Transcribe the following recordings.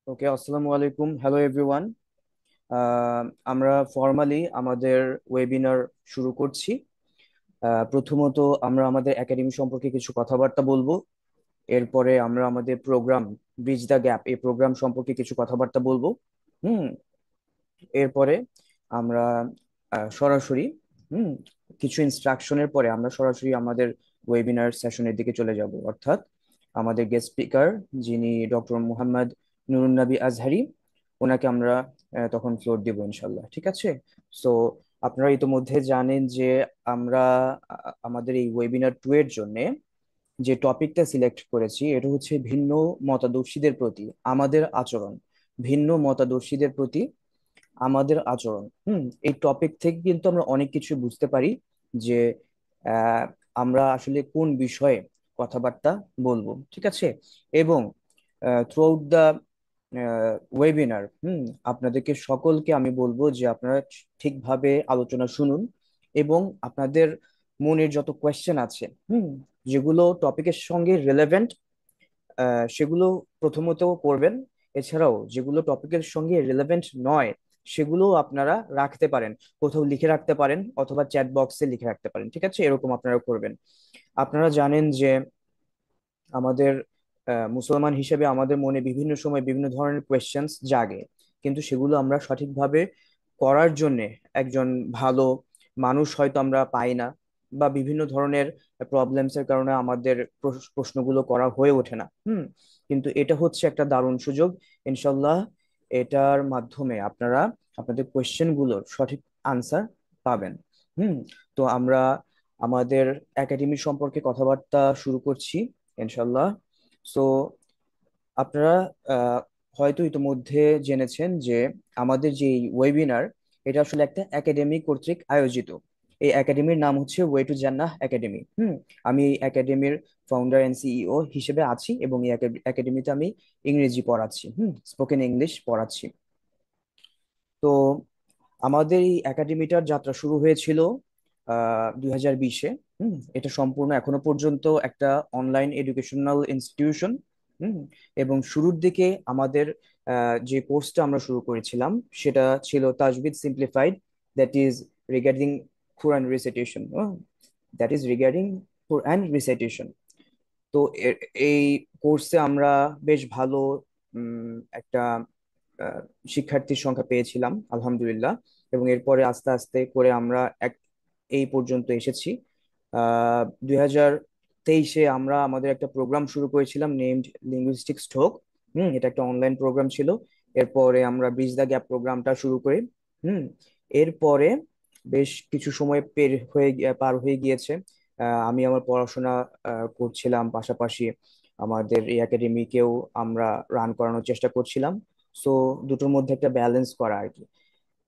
ওকে, আসসালামু আলাইকুম। Hello everyone. আমরা ফর্মালি আমাদের ওয়েবিনার শুরু করছি। প্রথমত আমরা আমাদের একাডেমি সম্পর্কে কিছু কথাবার্তা বলবো। এরপরে আমরা আমাদের প্রোগ্রাম ব্রিজ দ্য গ্যাপ এই প্রোগ্রাম সম্পর্কে কিছু কথাবার্তা বলবো। হুম। এরপরে আমরা সরাসরি হুম কিছু ইনস্ট্রাকশনের পরে আমরা সরাসরি আমাদের ওয়েবিনার সেশনের দিকে চলে যাব, অর্থাৎ আমাদের গেস্ট স্পিকার যিনি ডক্টর মুহাম্মদ নুরুন নবী আজহারি, ওনাকে আমরা তখন ফ্লোর দিব ইনশাল্লাহ। ঠিক আছে। সো আপনারা ইতোমধ্যে জানেন যে আমরা আমাদের এই ওয়েবিনার 2 এর জন্য যে টপিকটা সিলেক্ট করেছি এটা হচ্ছে ভিন্ন মতাদর্শীদের প্রতি আমাদের আচরণ। ভিন্ন মতাদর্শীদের প্রতি আমাদের আচরণ। এই টপিক থেকে কিন্তু আমরা অনেক কিছু বুঝতে পারি যে আহ, আমরা আসলে কোন বিষয়ে কথাবার্তা বলবো। ঠিক আছে। এবং থ্রু আউট দ্য ওয়েবিনার আপনাদেরকে সকলকে আমি বলবো যে আপনারা ঠিকভাবে আলোচনা শুনুন এবং আপনাদের মনের যত কোয়েশ্চেন আছে যেগুলো টপিকের সঙ্গে রিলেভেন্ট সেগুলো প্রথমত করবেন। এছাড়াও যেগুলো টপিকের সঙ্গে রিলেভেন্ট নয় সেগুলো আপনারা রাখতে পারেন, কোথাও লিখে রাখতে পারেন অথবা চ্যাট বক্সে লিখে রাখতে পারেন। ঠিক আছে, এরকম আপনারা করবেন। আপনারা জানেন যে আমাদের মুসলমান হিসেবে আমাদের মনে বিভিন্ন সময় বিভিন্ন ধরনের কোয়েশ্চেন্স জাগে, কিন্তু সেগুলো আমরা সঠিকভাবে করার জন্য একজন ভালো মানুষ হয়তো আমরা পাই না, বা বিভিন্ন ধরনের প্রবলেমস এর কারণে আমাদের প্রশ্নগুলো করা হয়ে ওঠে না। কিন্তু এটা হচ্ছে একটা দারুণ সুযোগ। ইনশাল্লাহ এটার মাধ্যমে আপনারা আপনাদের কোয়েশ্চেন গুলোর সঠিক আনসার পাবেন। হুম। তো আমরা আমাদের একাডেমি সম্পর্কে কথাবার্তা শুরু করছি ইনশাল্লাহ। সো আপনারা আহ, হয়তো ইতিমধ্যে জেনেছেন যে আমাদের যে ওয়েবিনার এটা আসলে একটা একাডেমি কর্তৃক আয়োজিত। এই একাডেমির নাম হচ্ছে ওয়ে টু জান্নাহ একাডেমি। আমি এই একাডেমির ফাউন্ডার এন্ড সিইও হিসেবে আছি এবং এই একাডেমিতে আমি ইংরেজি পড়াচ্ছি, স্পোকেন ইংলিশ পড়াচ্ছি। তো আমাদের এই একাডেমিটার যাত্রা শুরু হয়েছিল 2020-এ। এটা সম্পূর্ণ এখনো পর্যন্ত একটা অনলাইন এডুকেশনাল ইনস্টিটিউশন। হুম। এবং শুরুর দিকে আমাদের যে কোর্সটা আমরা শুরু করেছিলাম সেটা ছিল তাজবিদ simplified, that is regarding Quran recitation. That is regarding Quran recitation. তো এই কোর্সে আমরা বেশ ভালো একটা আহ, শিক্ষার্থীর সংখ্যা পেয়েছিলাম আলহামদুলিল্লাহ। এবং এরপরে আস্তে আস্তে করে আমরা এই পর্যন্ত এসেছি। 2023-এ আমরা আমাদের একটা প্রোগ্রাম শুরু করেছিলাম নেমড লিঙ্গুইস্টিক্স টোক। এটা একটা অনলাইন প্রোগ্রাম ছিল। এরপরে আমরা ব্রিজ দ্য গ্যাপ প্রোগ্রামটা শুরু করি। হুম। এরপরে বেশ কিছু সময় পার হয়ে গিয়েছে। আমি আমার পড়াশোনা করছিলাম, পাশাপাশি আমাদের এই একাডেমিকেও আমরা রান করানোর চেষ্টা করছিলাম। সো দুটোর মধ্যে একটা ব্যালেন্স করা আর কি।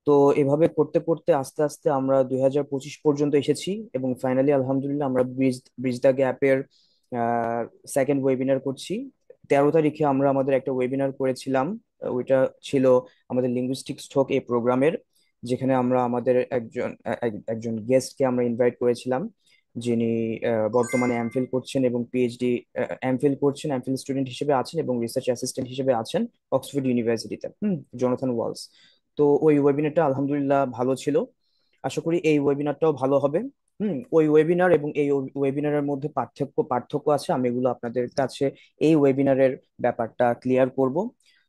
তো এভাবে করতে করতে আস্তে আস্তে আমরা 2025 পর্যন্ত এসেছি এবং ফাইনালি আলহামদুলিল্লাহ আমরা ব্রিজ দ্য গ্যাপের সেকেন্ড ওয়েবিনার করছি। 13 তারিখে আমরা আমাদের একটা ওয়েবিনার করেছিলাম। ওইটা ছিল আমাদের লিঙ্গুইস্টিক্স টোক এই প্রোগ্রামের, যেখানে আমরা আমাদের একজন গেস্টকে আমরা ইনভাইট করেছিলাম, যিনি বর্তমানে এমফিল করছেন এবং পিএইচডি এমফিল স্টুডেন্ট হিসেবে আছেন এবং রিসার্চ অ্যাসিস্ট্যান্ট হিসেবে আছেন অক্সফোর্ড ইউনিভার্সিটিতে, জোনাথন ওয়ালস। তো ওই ওয়েবিনারটা আলহামদুলিল্লাহ ভালো ছিল। আশা করি এই ওয়েবিনারটাও ভালো হবে। ওই ওয়েবিনার এবং এই ওয়েবিনারের মধ্যে পার্থক্য পার্থক্য আছে, আমি এগুলো আপনাদের কাছে এই ওয়েবিনারের ব্যাপারটা ক্লিয়ার করব।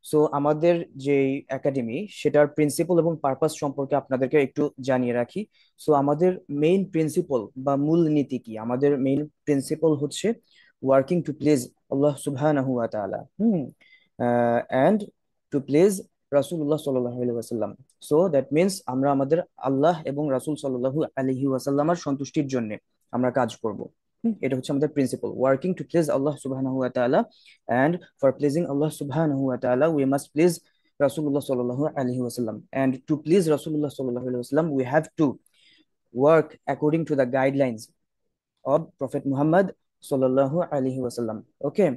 সো আমাদের যে একাডেমি সেটার প্রিন্সিপাল এবং পারপাস সম্পর্কে আপনাদেরকে একটু জানিয়ে রাখি। সো আমাদের মেইন প্রিন্সিপাল বা মূল নীতি কি? আমাদের মেইন প্রিন্সিপাল হচ্ছে ওয়ার্কিং টু প্লিজ আল্লাহ সুবহানাহু ওয়া তাআলা, এন্ড টু প্লিজ রাসূলুল্লাহ সাল্লাল্লাহু আলাইহি ওয়াসাল্লাম। সো দ্যাট মিন্স আমরা আমাদের আল্লাহ এবং রাসূল সাল্লাল্লাহু আলাইহি ওয়াসাল্লামের সন্তুষ্টির জন্য আমরা কাজ করব। এটা হচ্ছে আমাদের প্রিন্সিপাল, ওয়ার্কিং টু প্লিজ আল্লাহ সুবহানাহু ওয়া তাআলা, এন্ড ফর প্লিজিং আল্লাহ সুবহানাহু ওয়া তাআলা উই মাস্ট প্লিজ রাসূলুল্লাহ সাল্লাল্লাহু আলাইহি ওয়াসাল্লাম, এন্ড টু প্লিজ রাসূলুল্লাহ সাল্লাল্লাহু আলাইহি ওয়াসাল্লাম we have two work according to the guidelines of Prophet Muhammad sallallahu alaihi wasallam. ওকে।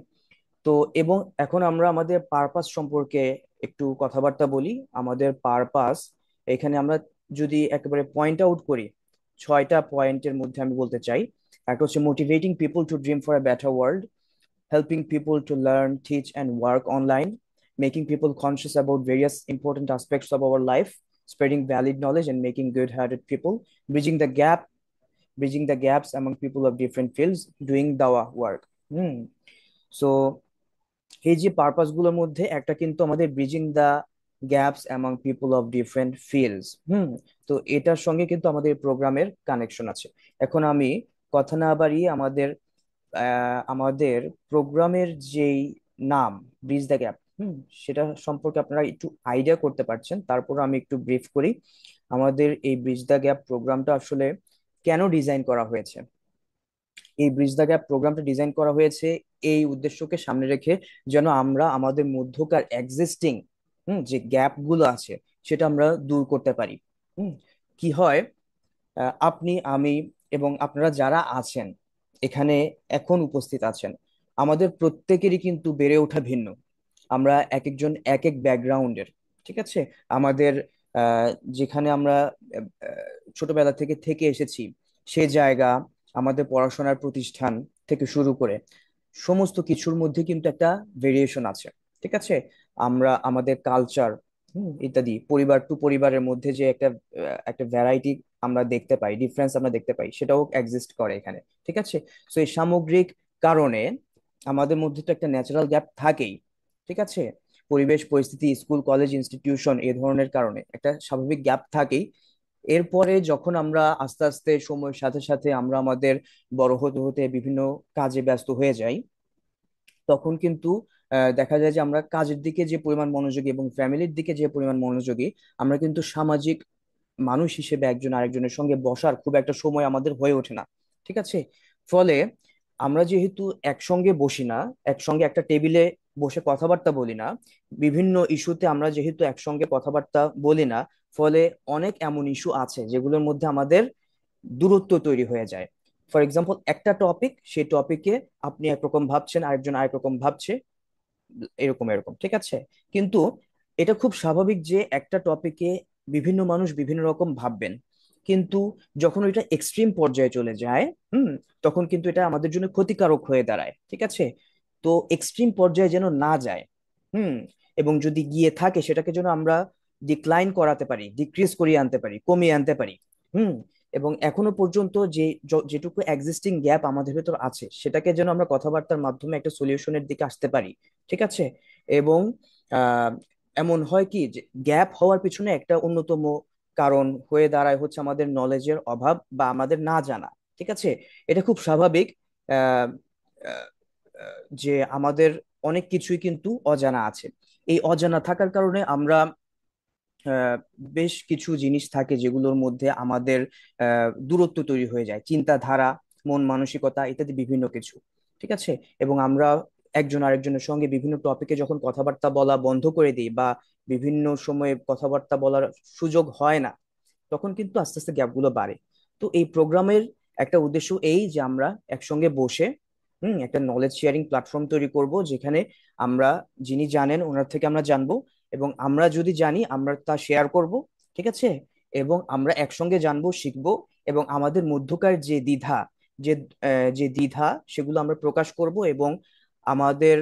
তো এবং এখন আমরা আমাদের পারপাস সম্পর্কে একটু কথাবার্তা বলি। আমাদের পারপাস এখানে আমরা যদি একেবারে পয়েন্ট আউট করি, 6টা পয়েন্টের মধ্যে আমি বলতে চাই। একটা হচ্ছে motivating people to dream for a better world, helping people to learn teach and work online, making people conscious about various important aspects of our life, spreading valid knowledge, and making good-hearted people, bridging the gap, bridging the gaps among people of different fields, doing dawa work. Hmm so এই যে purpose গুলোর মধ্যে একটা কিন্তু আমাদের bridging the gaps among people of different fields. তো এটার সঙ্গে কিন্তু আমাদের প্রোগ্রামের কানেকশন আছে। এখন আমি কথা না বাড়িয়ে আমাদের প্রোগ্রামের যেই নাম, ব্রিজ দ্য গ্যাপ, সেটা সম্পর্কে আপনারা একটু আইডিয়া করতে পারছেন। তারপর আমি একটু ব্রিফ করি আমাদের এই ব্রিজ দ্য গ্যাপ প্রোগ্রামটা আসলে কেন ডিজাইন করা হয়েছে। এই ব্রিজ দ্য গ্যাপ প্রোগ্রামটা ডিজাইন করা হয়েছে এই উদ্দেশ্যকে সামনে রেখে, যেন আমরা আমাদের মধ্যকার এক্সিস্টিং যে গ্যাপ গুলো আছে সেটা আমরা দূর করতে পারি। হুম কি হয়, আপনি, আমি এবং আপনারা যারা আছেন এখানে এখন উপস্থিত আছেন, আমাদের প্রত্যেকেরই কিন্তু বেড়ে ওঠা ভিন্ন। আমরা এক একজন এক এক ব্যাকগ্রাউন্ডের, ঠিক আছে। আমাদের আহ, যেখানে আমরা ছোটবেলা থেকে থেকে এসেছি সে জায়গা, আমাদের পড়াশোনার প্রতিষ্ঠান থেকে শুরু করে সমস্ত কিছুর মধ্যে কিন্তু একটা ভেরিয়েশন আছে, ঠিক আছে। আমরা আমাদের কালচার ইত্যাদি, পরিবার টু পরিবারের মধ্যে যে একটা ভ্যারাইটি আমরা দেখতে পাই, ডিফারেন্স আমরা দেখতে পাই, সেটাও এক্সিস্ট করে এখানে, ঠিক আছে। তো এই সামগ্রিক কারণে আমাদের মধ্যে তো একটা ন্যাচারাল গ্যাপ থাকেই, ঠিক আছে। পরিবেশ পরিস্থিতি, স্কুল কলেজ ইনস্টিটিউশন এ ধরনের কারণে একটা স্বাভাবিক গ্যাপ থাকেই। এরপরে যখন আমরা আস্তে আস্তে সময়ের সাথে সাথে আমরা আমাদের বড় হতে হতে বিভিন্ন কাজে ব্যস্ত হয়ে যাই, তখন কিন্তু দেখা যায় যে আমরা কাজের দিকে যে পরিমাণ মনোযোগী এবং ফ্যামিলির দিকে যে পরিমাণ মনোযোগী, আমরা কিন্তু সামাজিক মানুষ হিসেবে একজন আরেকজনের সঙ্গে বসার খুব একটা সময় আমাদের হয়ে ওঠে না, ঠিক আছে। ফলে আমরা যেহেতু একসঙ্গে বসি না, একসঙ্গে একটা টেবিলে বসে কথাবার্তা বলি না, বিভিন্ন ইস্যুতে আমরা যেহেতু একসঙ্গে কথাবার্তা বলি না, ফলে অনেক এমন ইস্যু আছে যেগুলোর মধ্যে আমাদের দূরত্ব তৈরি হয়ে যায়। ফর এক্সাম্পল, একটা টপিক, সেই টপিকে আপনি একরকম ভাবছেন, আরেকজন আরেক রকম ভাবছে, এরকম এরকম, ঠিক আছে। কিন্তু এটা খুব স্বাভাবিক যে একটা টপিকে বিভিন্ন মানুষ বিভিন্ন রকম ভাববেন, কিন্তু যখন ওইটা এক্সট্রিম পর্যায়ে চলে যায়, হুম তখন কিন্তু এটা আমাদের জন্য ক্ষতিকারক হয়ে দাঁড়ায়, ঠিক আছে। তো এক্সট্রিম পর্যায়ে যেন না যায়, হুম এবং যদি গিয়ে থাকে সেটাকে যেন আমরা ডিক্লাইন করাতে পারি, ডিক্রিজ করিয়ে আনতে পারি, কমিয়ে আনতে পারি। হুম এবং এখনো পর্যন্ত যেটুকু এক্সিস্টিং গ্যাপ আমাদের ভেতর আছে সেটাকে যেন আমরা কথাবার্তার মাধ্যমে একটা সলিউশনের দিকে আসতে পারি, ঠিক আছে। এবং আহ এমন হয় কি যে গ্যাপ হওয়ার পিছনে একটা অন্যতম কারণ হয়ে দাঁড়ায় হচ্ছে আমাদের নলেজের অভাব বা আমাদের না জানা, ঠিক আছে। এটা খুব স্বাভাবিক। আহ আহ, যে আমাদের অনেক কিছুই কিন্তু অজানা আছে। এই অজানা থাকার কারণে আমরা আহ, বেশ কিছু জিনিস থাকে যেগুলোর মধ্যে আমাদের দূরত্ব তৈরি হয়ে যায়, চিন্তাধারা, মন মানসিকতা ইত্যাদি বিভিন্ন কিছু, ঠিক আছে। এবং আমরা একজন আরেকজনের সঙ্গে বিভিন্ন টপিকে যখন কথাবার্তা বলা বন্ধ করে দিই বা বিভিন্ন সময়ে কথাবার্তা বলার সুযোগ হয় না, তখন কিন্তু আস্তে আস্তে গ্যাপগুলো বাড়ে। তো এই প্রোগ্রামের একটা উদ্দেশ্য এই যে আমরা একসঙ্গে বসে একটা নলেজ শেয়ারিং প্ল্যাটফর্ম তৈরি করব, যেখানে আমরা, যিনি জানেন ওনার থেকে আমরা জানবো, এবং আমরা যদি জানি আমরা তা শেয়ার করব, ঠিক আছে। এবং আমরা একসঙ্গে জানবো, শিখবো, এবং আমাদের মধ্যকার যে যে দ্বিধা সেগুলো আমরা প্রকাশ করব, এবং আমাদের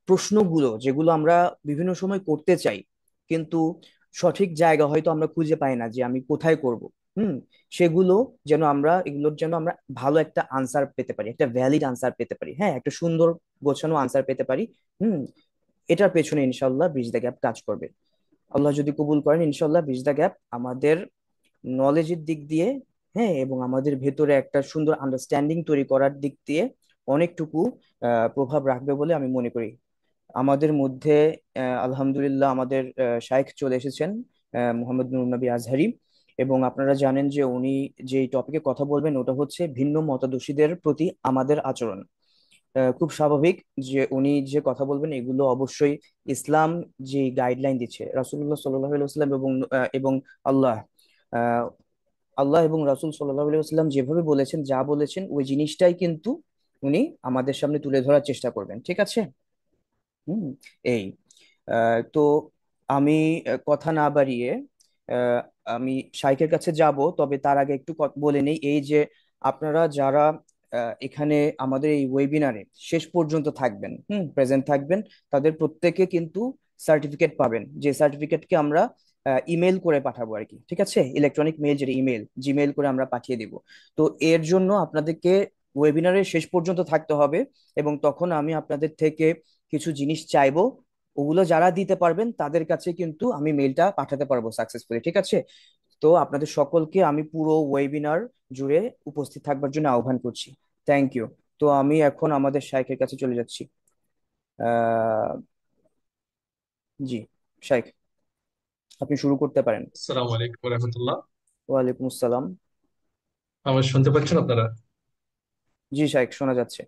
প্রশ্নগুলো যেগুলো আমরা বিভিন্ন সময় করতে চাই কিন্তু সঠিক জায়গা হয়তো আমরা খুঁজে পাই না যে আমি কোথায় করব, হুম সেগুলো যেন আমরা, এগুলোর যেন আমরা ভালো একটা আনসার পেতে পারি, একটা ভ্যালিড আনসার পেতে পারি, হ্যাঁ একটা সুন্দর গোছানো আনসার পেতে পারি। হুম এটার পেছনে ইনশাল্লাহ ব্রিজ দ্য গ্যাপ কাজ করবে। আল্লাহ যদি কবুল করেন, ইনশাল্লাহ ব্রিজ দ্য গ্যাপ আমাদের নলেজের দিক দিয়ে, হ্যাঁ এবং আমাদের ভেতরে একটা সুন্দর আন্ডারস্ট্যান্ডিং তৈরি করার দিক দিয়ে অনেকটুকু প্রভাব রাখবে বলে আমি মনে করি। আমাদের মধ্যে আলহামদুলিল্লাহ আমাদের শাইখ চলে এসেছেন, মোহাম্মদ নুর নবী আজহারি। এবং আপনারা জানেন যে উনি যে টপিকে কথা বলবেন ওটা হচ্ছে ভিন্ন মতাদর্শীদের প্রতি আমাদের আচরণ। খুব স্বাভাবিক যে উনি যে কথা বলবেন এগুলো অবশ্যই ইসলাম যে গাইডলাইন দিচ্ছে, রাসূলুল্লাহ সাল্লাল্লাহু আলাইহি ওয়াসাল্লাম এবং আল্লাহ আহ, আল্লাহ এবং রাসূল সাল্লাল্লাহু আলাইহি ওয়াসাল্লাম যেভাবে বলেছেন, যা বলেছেন ওই জিনিসটাই কিন্তু উনি আমাদের সামনে তুলে ধরার চেষ্টা করবেন, ঠিক আছে। হুম এই তো আমি কথা না বাড়িয়ে আহ, আমি শাইখের কাছে যাব, তবে তার আগে একটু বলে নেই, এই যে আপনারা যারা এখানে আমাদের এই ওয়েবিনারে শেষ পর্যন্ত থাকবেন, প্রেজেন্ট থাকবেন, তাদের প্রত্যেকে কিন্তু সার্টিফিকেট পাবেন, যে সার্টিফিকেটকে আমরা ইমেল করে পাঠাবো আর কি। ঠিক আছে, ইলেকট্রনিক মেইল, যেটা ইমেল, জিমেইল করে আমরা পাঠিয়ে দিব। তো এর জন্য আপনাদেরকে ওয়েবিনারের শেষ পর্যন্ত থাকতে হবে, এবং তখন আমি আপনাদের থেকে কিছু জিনিস চাইবো। ওগুলো যারা দিতে পারবেন তাদের কাছে কিন্তু আমি মেইলটা পাঠাতে পারবো সাকসেসফুলি। ঠিক আছে, তো আপনাদের সকলকে আমি পুরো ওয়েবিনার জুড়ে উপস্থিত থাকবার জন্য আহ্বান করছি। Thank you. তো আমি এখন আমাদের শাইখের কাছে চলে যাচ্ছি। আহ জি, শাইখ, আপনি শুরু করতে পারেন। আসসালামু আলাইকুম রহমতুল্লাহ। ওয়ালাইকুম আসসালাম। আমার শুনতে পাচ্ছেন আপনারা? জি শাইখ, শোনা যাচ্ছে।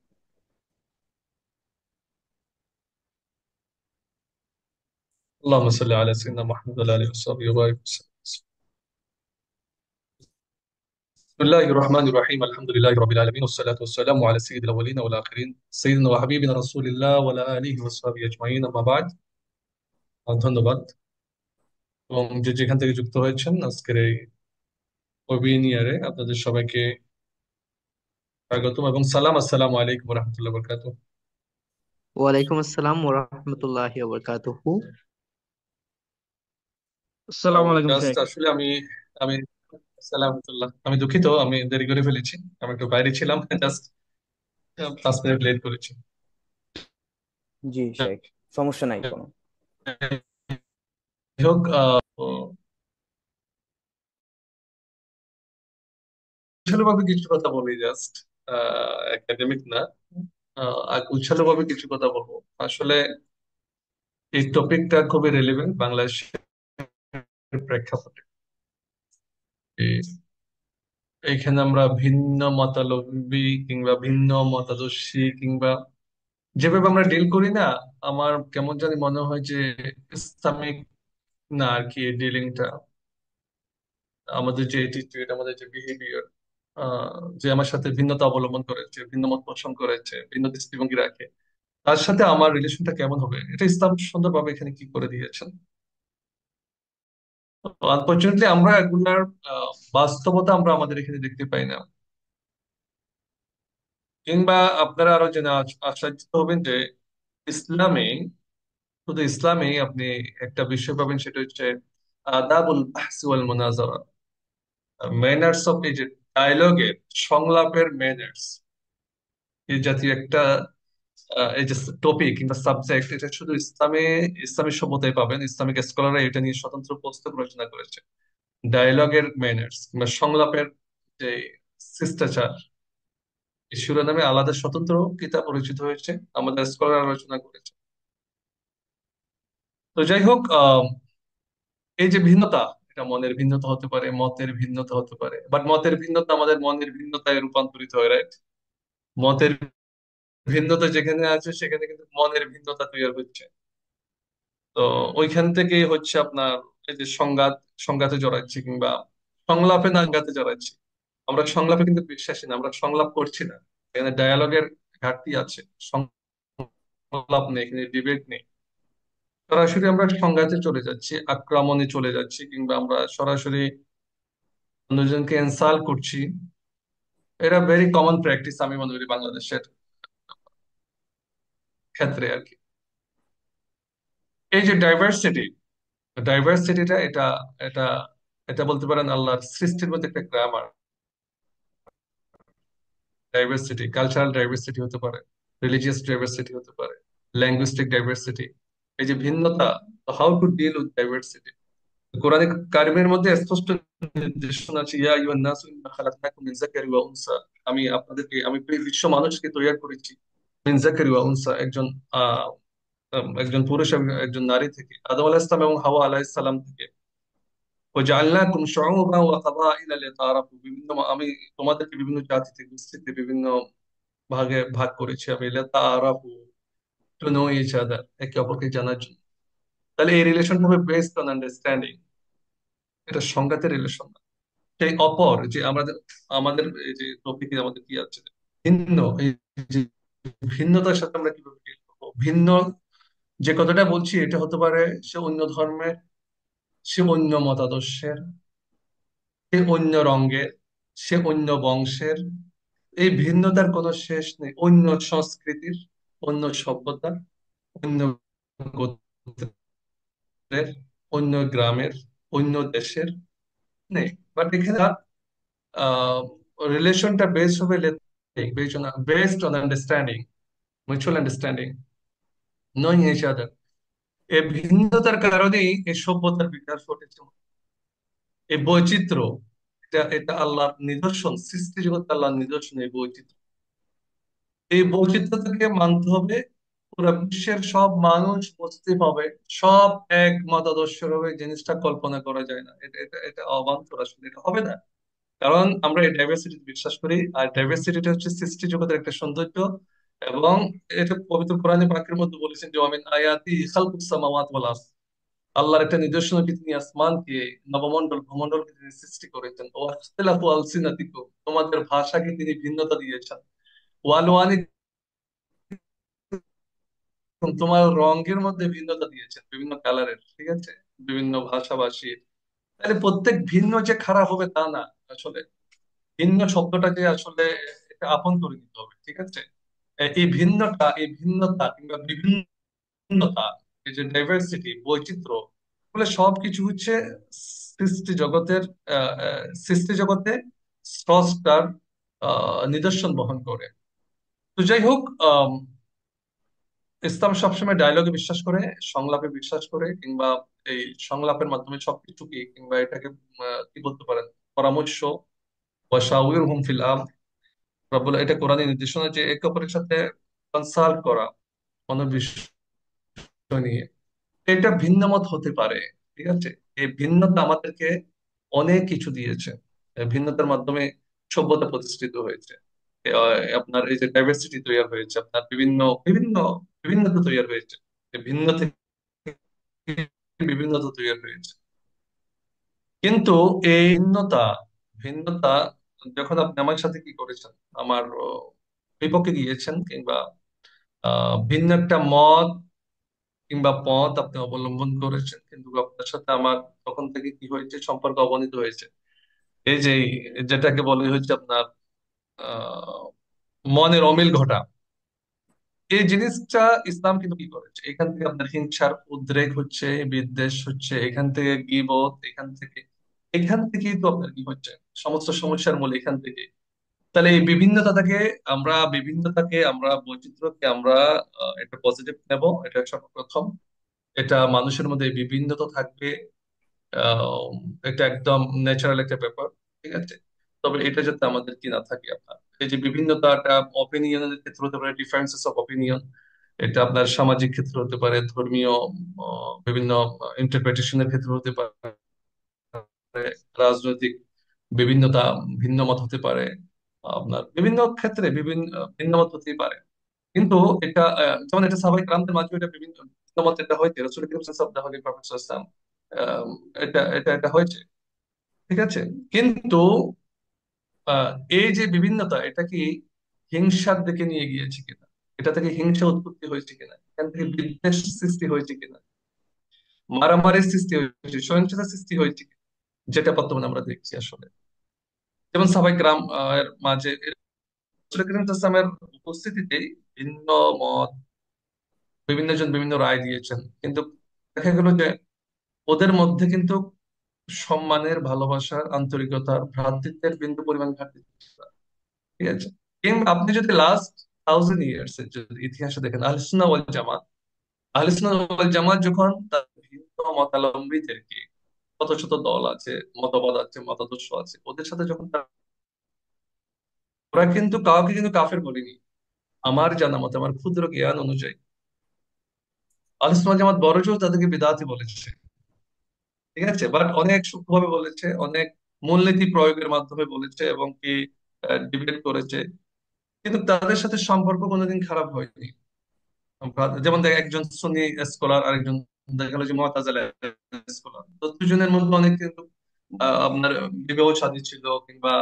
আল্লাহুম্মা সাল্লি আলা সাইয়্যিদিনা মুহাম্মদ ওয়া আলা আলিহি ওয়া সাহবিহি ওয়া বারিক ওয়াসাল্লাম। বিসমিল্লাহির রহমানির রহিম। আলহামদুলিল্লাহি রাব্বিল আলামিন ওয়াস সালাতু ওয়াস সালামু আলা সাইয়্যিদিল আউয়ালিন ওয়াল আখিরিন সাইয়্যিদিনা ওয়া হাবিবিনা রাসূলিল্লাহ ওয়া আলা আলিহি ওয়া সাহবিহি আজমাইন। আম্মা বা'দ। ধন্যবাদ। এবং যে যেখান থেকে যুক্ত হয়েছেন আজকের এই ওয়েবিনারে আপনাদের সবাইকে স্বাগতম এবং সালাম। আসসালামু আলাইকুম ওয়া রাহমাতুল্লাহি ওয়া বারাকাতুহু। ওয়ালাইকুম আসসালাম ওরহমতুল্লাহি ওবরকাতুহু। তো আসসালামু আলাইকুম জাস্ট শেখ। আসলে আমি সালামতুল্লাহ, আমি দুঃখিত, আমি দেরি করে ফেলেছি। আমি একটু বাইরে ছিলাম, জাস্ট 5 মিনিট লেট করেছি। জি শাইখ, সমস্যা নাই কোনো। যাই হোক, ভাবে কিছু কথা বলি, জাস্ট একাডেমিক না। উচ্ছালো ভাবে কিছু কথা বলবো। আসলে এই টপিকটা খুবই রেলেভেন্ট বাংলাদেশের প্রেক্ষাপটে। এই- এইখানে আমরা ভিন্ন মতাবলম্বী কিংবা ভিন্ন মতাদর্শী কিংবা যেভাবে আমরা ডিল করি না, আমার কেমন জানি মনে হয় যে ইসলামিক না আর কি, ডিলিংটা, আমাদের যে অ্যাটিটিউড, আমাদের যে বিহেভিয়ার, যে আমার সাথে ভিন্নতা অবলম্বন করেছে, ভিন্ন মত পোষণ করেছে, ভিন্ন দৃষ্টিভঙ্গি রাখে, তার সাথে আমার রিলেশনটা কেমন হবে, এটা ইসলাম সুন্দরভাবে এখানে কি করে দিয়েছেন। আনফর্চুনেটলি আমরা এগুলার বাস্তবতা আমরা আমাদের এখানে দেখতে পাই না। কিংবা আপনারা আরো জেনে আশ্চর্য হবেন যে ইসলামে, শুধু ইসলামে আপনি একটা বিষয় পাবেন, সেটা হচ্ছে আদাবুল বাহস ওয়াল মুনাজারা, ম্যানার্স অফ, এই যে ডায়লগের, সংলাপের ম্যানার্স, এই জাতীয় একটা এই যে টপিক কিংবা সাবজেক্ট, এটা শুধু ইসলামী সভ্যতায় পাবেন। ইসলামিক স্কলাররা এটা নিয়ে স্বতন্ত্র পুস্তক রচনা করেছে। ডায়লগের ম্যানার্স কিংবা সংলাপের যে শিষ্টাচার, এই শিরোনামে আলাদা স্বতন্ত্র কিতাব রচিত হয়েছে, আমাদের স্কলাররা রচনা করেছে। তো যাই হোক, এই যে ভিন্নতা, এটা মনের ভিন্নতা হতে পারে, মতের ভিন্নতা হতে পারে, বাট মতের ভিন্নতা আমাদের মনের ভিন্নতায় রূপান্তরিত হয়, রাইট? মতের ভিন্নতা যেখানে আছে সেখানে কিন্তু মনের ভিন্নতা তৈরি হচ্ছে। তো ওইখান থেকে হচ্ছে আপনার এই যে সংঘাতে জড়াচ্ছি কিংবা সংলাপে না সংঘাতে জড়াচ্ছি। আমরা সংলাপে কিন্তু বিশ্বাসী না, আমরা সংলাপ করছি না। এখানে ডায়ালগের ঘাটতি আছে, সংলাপ নেই, এখানে ডিবেট নেই। সরাসরি আমরা সংঘাতে চলে যাচ্ছি, আক্রমণে চলে যাচ্ছি, কিংবা আমরা সরাসরি অন্যজনকে ইনসাল্ট করছি। এটা ভেরি কমন প্র্যাকটিস আমি মনে করি বাংলাদেশের ক্ষেত্রে আর কি। এই যে ডাইভার্সিটিটা, এটা এটা এটা বলতে পারেন আল্লাহর সৃষ্টির মধ্যে একটা গ্রামার। ডাইভার্সিটি, কালচারাল ডাইভার্সিটি হতে পারে, রিলিজিয়াস ডাইভার্সিটি হতে পারে, ল্যাঙ্গুইস্টিক ডাইভার্সিটি, এই যে ভিন্নতা। How to deal with diversity, কোরআনে কারিমের মধ্যে স্পষ্ট নির্দেশনা আছে, ইয়া আইয়ুহান নাসু ইন্না খালাকনাকুম মিন যাকারি ওয়া উনসা। আমি বিশ্ব মানুষকে তৈরি করেছি মিন যাকারি ওয়া উনসা, আহ একজন পুরুষ এবং একজন নারী থেকে, আদম আলাইহিস সালাম এবং হাওয়া আলাইহিস সালাম থেকে। ওয়াজআলনাকুম শুউবান ওয়া কাবাইলা লিতাআরাফু, আমি তোমাদেরকে বিভিন্ন জাতিতে, গোষ্ঠীতে, বিভিন্ন ভাগে ভাগ করেছি আমি, লিতাআরাফু, টু নো ইচ আদার, একে অপরকে জানার জন্য। তাহলে এই রিলেশনটা হবে বেসড অন আন্ডারস্ট্যান্ডিং, এটা সংঘাতের রিলেশন না। সেই অপর যে আমাদের আমাদের এই যে টপিকে আমাদের কি আছে, ভিন্ন, এই যে ভিন্নতার সাথে আমরা কিভাবে deal করবো। ভিন্ন যে কথাটা বলছি, এটা হতে পারে সে অন্য ধর্মের, সে অন্য মতাদর্শের, সে অন্য রঙের, সে অন্য বংশের, এই ভিন্নতার কোনো শেষ নেই, অন্য সংস্কৃতির, অন্য সভ্যতার, অন্য গোত্রের, অন্য গ্রামের, অন্য দেশের নেই। বাট এখানে রিলেশনটা বেসড হবে based on understanding, mutual understanding, knowing each other. এই ভিন্নতার কারণেই এই সভ্যতার বিকাশ ঘটেছে। এই বৈচিত্র্য, এটা এটা আল্লাহর নিদর্শন, সৃষ্টি জগৎ আল্লাহর নিদর্শন এই বৈচিত্র্য। এই বৈচিত্র্যটাকে মানতে হবে। পুরো বিশ্বের সব মানুষ বুঝতে পাবে, সব এক মতাদর্শের হবে, জিনিসটা কল্পনা করা যায় না। এটা এটা এটা অবান্তর, আসলে এটা হবে না। কারণ আমরা এই ডাইভার্সিটি বিশ্বাস করি, আর ডাইভার্সিটিটা হচ্ছে সৃষ্টি জগতের একটা সৌন্দর্য। এবং এটা পবিত্র কোরআনে পাকের মধ্যে বলেছেন যে অমিন আয়াতি খালকুস সামাওয়াতি ওয়াল আরদ, আল্লাহর একটা নিদর্শন কি তিনি আসমানকে, নবমণ্ডল ভূমণ্ডলকে তিনি সৃষ্টি করেছেন। ও ইখতিলাফু আলসিনাতিকুম, তোমাদের ভাষাকে তিনি ভিন্নতা দিয়েছেন। ওয়ালওয়ানিকুম, তোমার রঙের মধ্যে ভিন্নতা দিয়েছেন, বিভিন্ন কালারের, ঠিক আছে, বিভিন্ন ভাষাভাষীর। তাহলে প্রত্যেক ভিন্ন যে খারাপ হবে তা না। আসলে ভিন্ন শব্দটাকে আসলে এটা আপন করে নিতে হবে, ঠিক আছে। এই ভিন্নতা, এই ভিন্নতা কিংবা বিভিন্নতা, এই যে ডাইভার্সিটি, বৈচিত্র্য, এগুলো সবকিছু হচ্ছে সৃষ্টি জগতের সৃষ্টি জগতে স্রষ্টার নিদর্শন বহন করে। তো যাই হোক, ইসলাম সবসময় ডায়লগে বিশ্বাস করে, সংলাপে বিশ্বাস করে, কিংবা এই সংলাপের মাধ্যমে সবকিছুকে, কিংবা এটাকে কি বলতে পারেন, পরামর্শ, ওয়াশাউিরহুম ফিল আমর, রব্বুল, এটা কোরআনের নির্দেশনা যে একে অপরের সাথে কনসাল্ট করা কোনো বিষয় নিয়ে। এটা ভিন্ন মত হতে পারে, ঠিক আছে। এই ভিন্নতা আমাদেরকে অনেক কিছু দিয়েছে। এই ভিন্নতার মাধ্যমে সভ্যতা প্রতিষ্ঠিত হয়েছে। আপনার এই যে ডাইভার্সিটি তৈরি হয়েছে, আপনার বিভিন্ন বিভিন্ন বিভিন্নতা তৈরি হয়েছে। এই ভিন্ন থেকে বিভিন্নতা তৈরি হয়েছে। কিন্তু এই ভিন্নতা, ভিন্নতা যখন আপনি আমার সাথে কি করেছেন, আমার বিপক্ষে গিয়েছেন, কিংবা ভিন্ন একটা মত কিংবা পথ আপনি অবলম্বন করেছেন, কিন্তু আপনার সাথে আমার তখন থেকে কি হয়েছে, সম্পর্ক অবনীত হয়েছে। এই যে যেটাকে বলে হচ্ছে আপনার আহ মনের অমিল ঘটা, এই জিনিসটা ইসলাম কিন্তু কি করেছে, এখান থেকে আপনার হিংসার উদ্রেক হচ্ছে, বিদ্বেষ হচ্ছে, এখান থেকে গীবত, এখান থেকেই তো আপনার কি হচ্ছে, সমস্ত সমস্যার মূল এখান থেকে। তাহলে এই বিভিন্নতাকে আমরা বৈচিত্র্যকে আমরা একটা পজিটিভ নেব, এটা সর্বপ্রথম। এটা মানুষের মধ্যে এই বিভিন্নতা থাকবে, আহ, এটা একদম ন্যাচারাল একটা ব্যাপার, ঠিক আছে। তবে এটা যাতে আমাদের কি না থাকে, আপনার এই যে বিভিন্নতাটা অপিনিয়নের ক্ষেত্রে হতে পারে, ডিফারেন্সেস অফ অপিনিয়ন, এটা আপনার সামাজিক ক্ষেত্রে হতে পারে, ধর্মীয় বিভিন্ন ইন্টারপ্রিটেশনের ক্ষেত্রে হতে পারে, রাজনৈতিক বিভিন্নতা, ভিন্ন মত হতে পারে, আপনার বিভিন্ন ক্ষেত্রে বিভিন্ন ভিন্ন মত হতেই পারে। কিন্তু এটা যেমন এটা সাহাবায়ে কেরামদের মাঝে এটা বিভিন্ন ভিন্ন মত এটা হয়েছে, রাসূল করিম সাল্লাল্লাহু আলাইহি ওয়াসাল্লাম, আহ, এটা হয়েছে, ঠিক আছে। কিন্তু আহ, এই যে বিভিন্নতা, এটা কি হিংসার দিকে নিয়ে গিয়েছে কিনা, এটা থেকে হিংসা উৎপত্তি হয়েছে কিনা, এখান থেকে বিদ্বেষ সৃষ্টি হয়েছে কিনা, মারামারির সৃষ্টি হয়েছে, সহিংসতার সৃষ্টি হয়েছে কিনা, যেটা বর্তমানে আমরা দেখছি আসলে। যেমন সাহাবায়ে কেরাম এর মাঝে রাসূল করিম সাল্লাল্লাহু আলাইহি ওয়াসাল্লামের উপস্থিতিতে ভিন্ন মত, বিভিন্ন জন বিভিন্ন রায় দিয়েছেন, কিন্তু দেখা গেল যে ওদের মধ্যে কিন্তু সম্মানের, ভালোবাসার, আন্তরিকতার, ভ্রাতৃত্বের বিন্দু পরিমাণ ঘাটতি ছিল না, ঠিক আছে। কিংবা আপনি যদি লাস্ট 1000 ইয়ার্স এর যদি ইতিহাসে দেখেন, আহলে সুন্নাহ ওয়াল জামাত, আহলে সুন্নাহ ওয়াল জামাত যখন তার ভিন্ন মতাবলম্বীদেরকে, কত শত দল আছে, মতবাদ আছে, মতাদর্শ আছে, ওদের সাথে যখন ওরা কিন্তু কাউকে কিন্তু কাফের বলেনি। আমার জানা মতে, আমার ক্ষুদ্র জ্ঞান অনুযায়ী আহলে সুন্নাহ ওয়াল জামাত বড় জোর তাদেরকে বিদআতি বলেছে, ঠিক আছে। বাট অনেক সূক্ষ্মভাবে বলেছে, অনেক মূলনীতি প্রয়োগের মাধ্যমে বলেছে, এবং কি ডিবেট করেছে। কিন্তু তাদের সাথে সম্পর্ক কোনোদিন খারাপ হয়নি। যেমন দেখ, একজন সুন্নি স্কলার, আরেকজন দেখা গেল যে মুতাজিলা স্কলার, তো দুজনের মধ্যে অনেক কিন্তু আপনার বিবাহ শাদী ছিল, কিংবা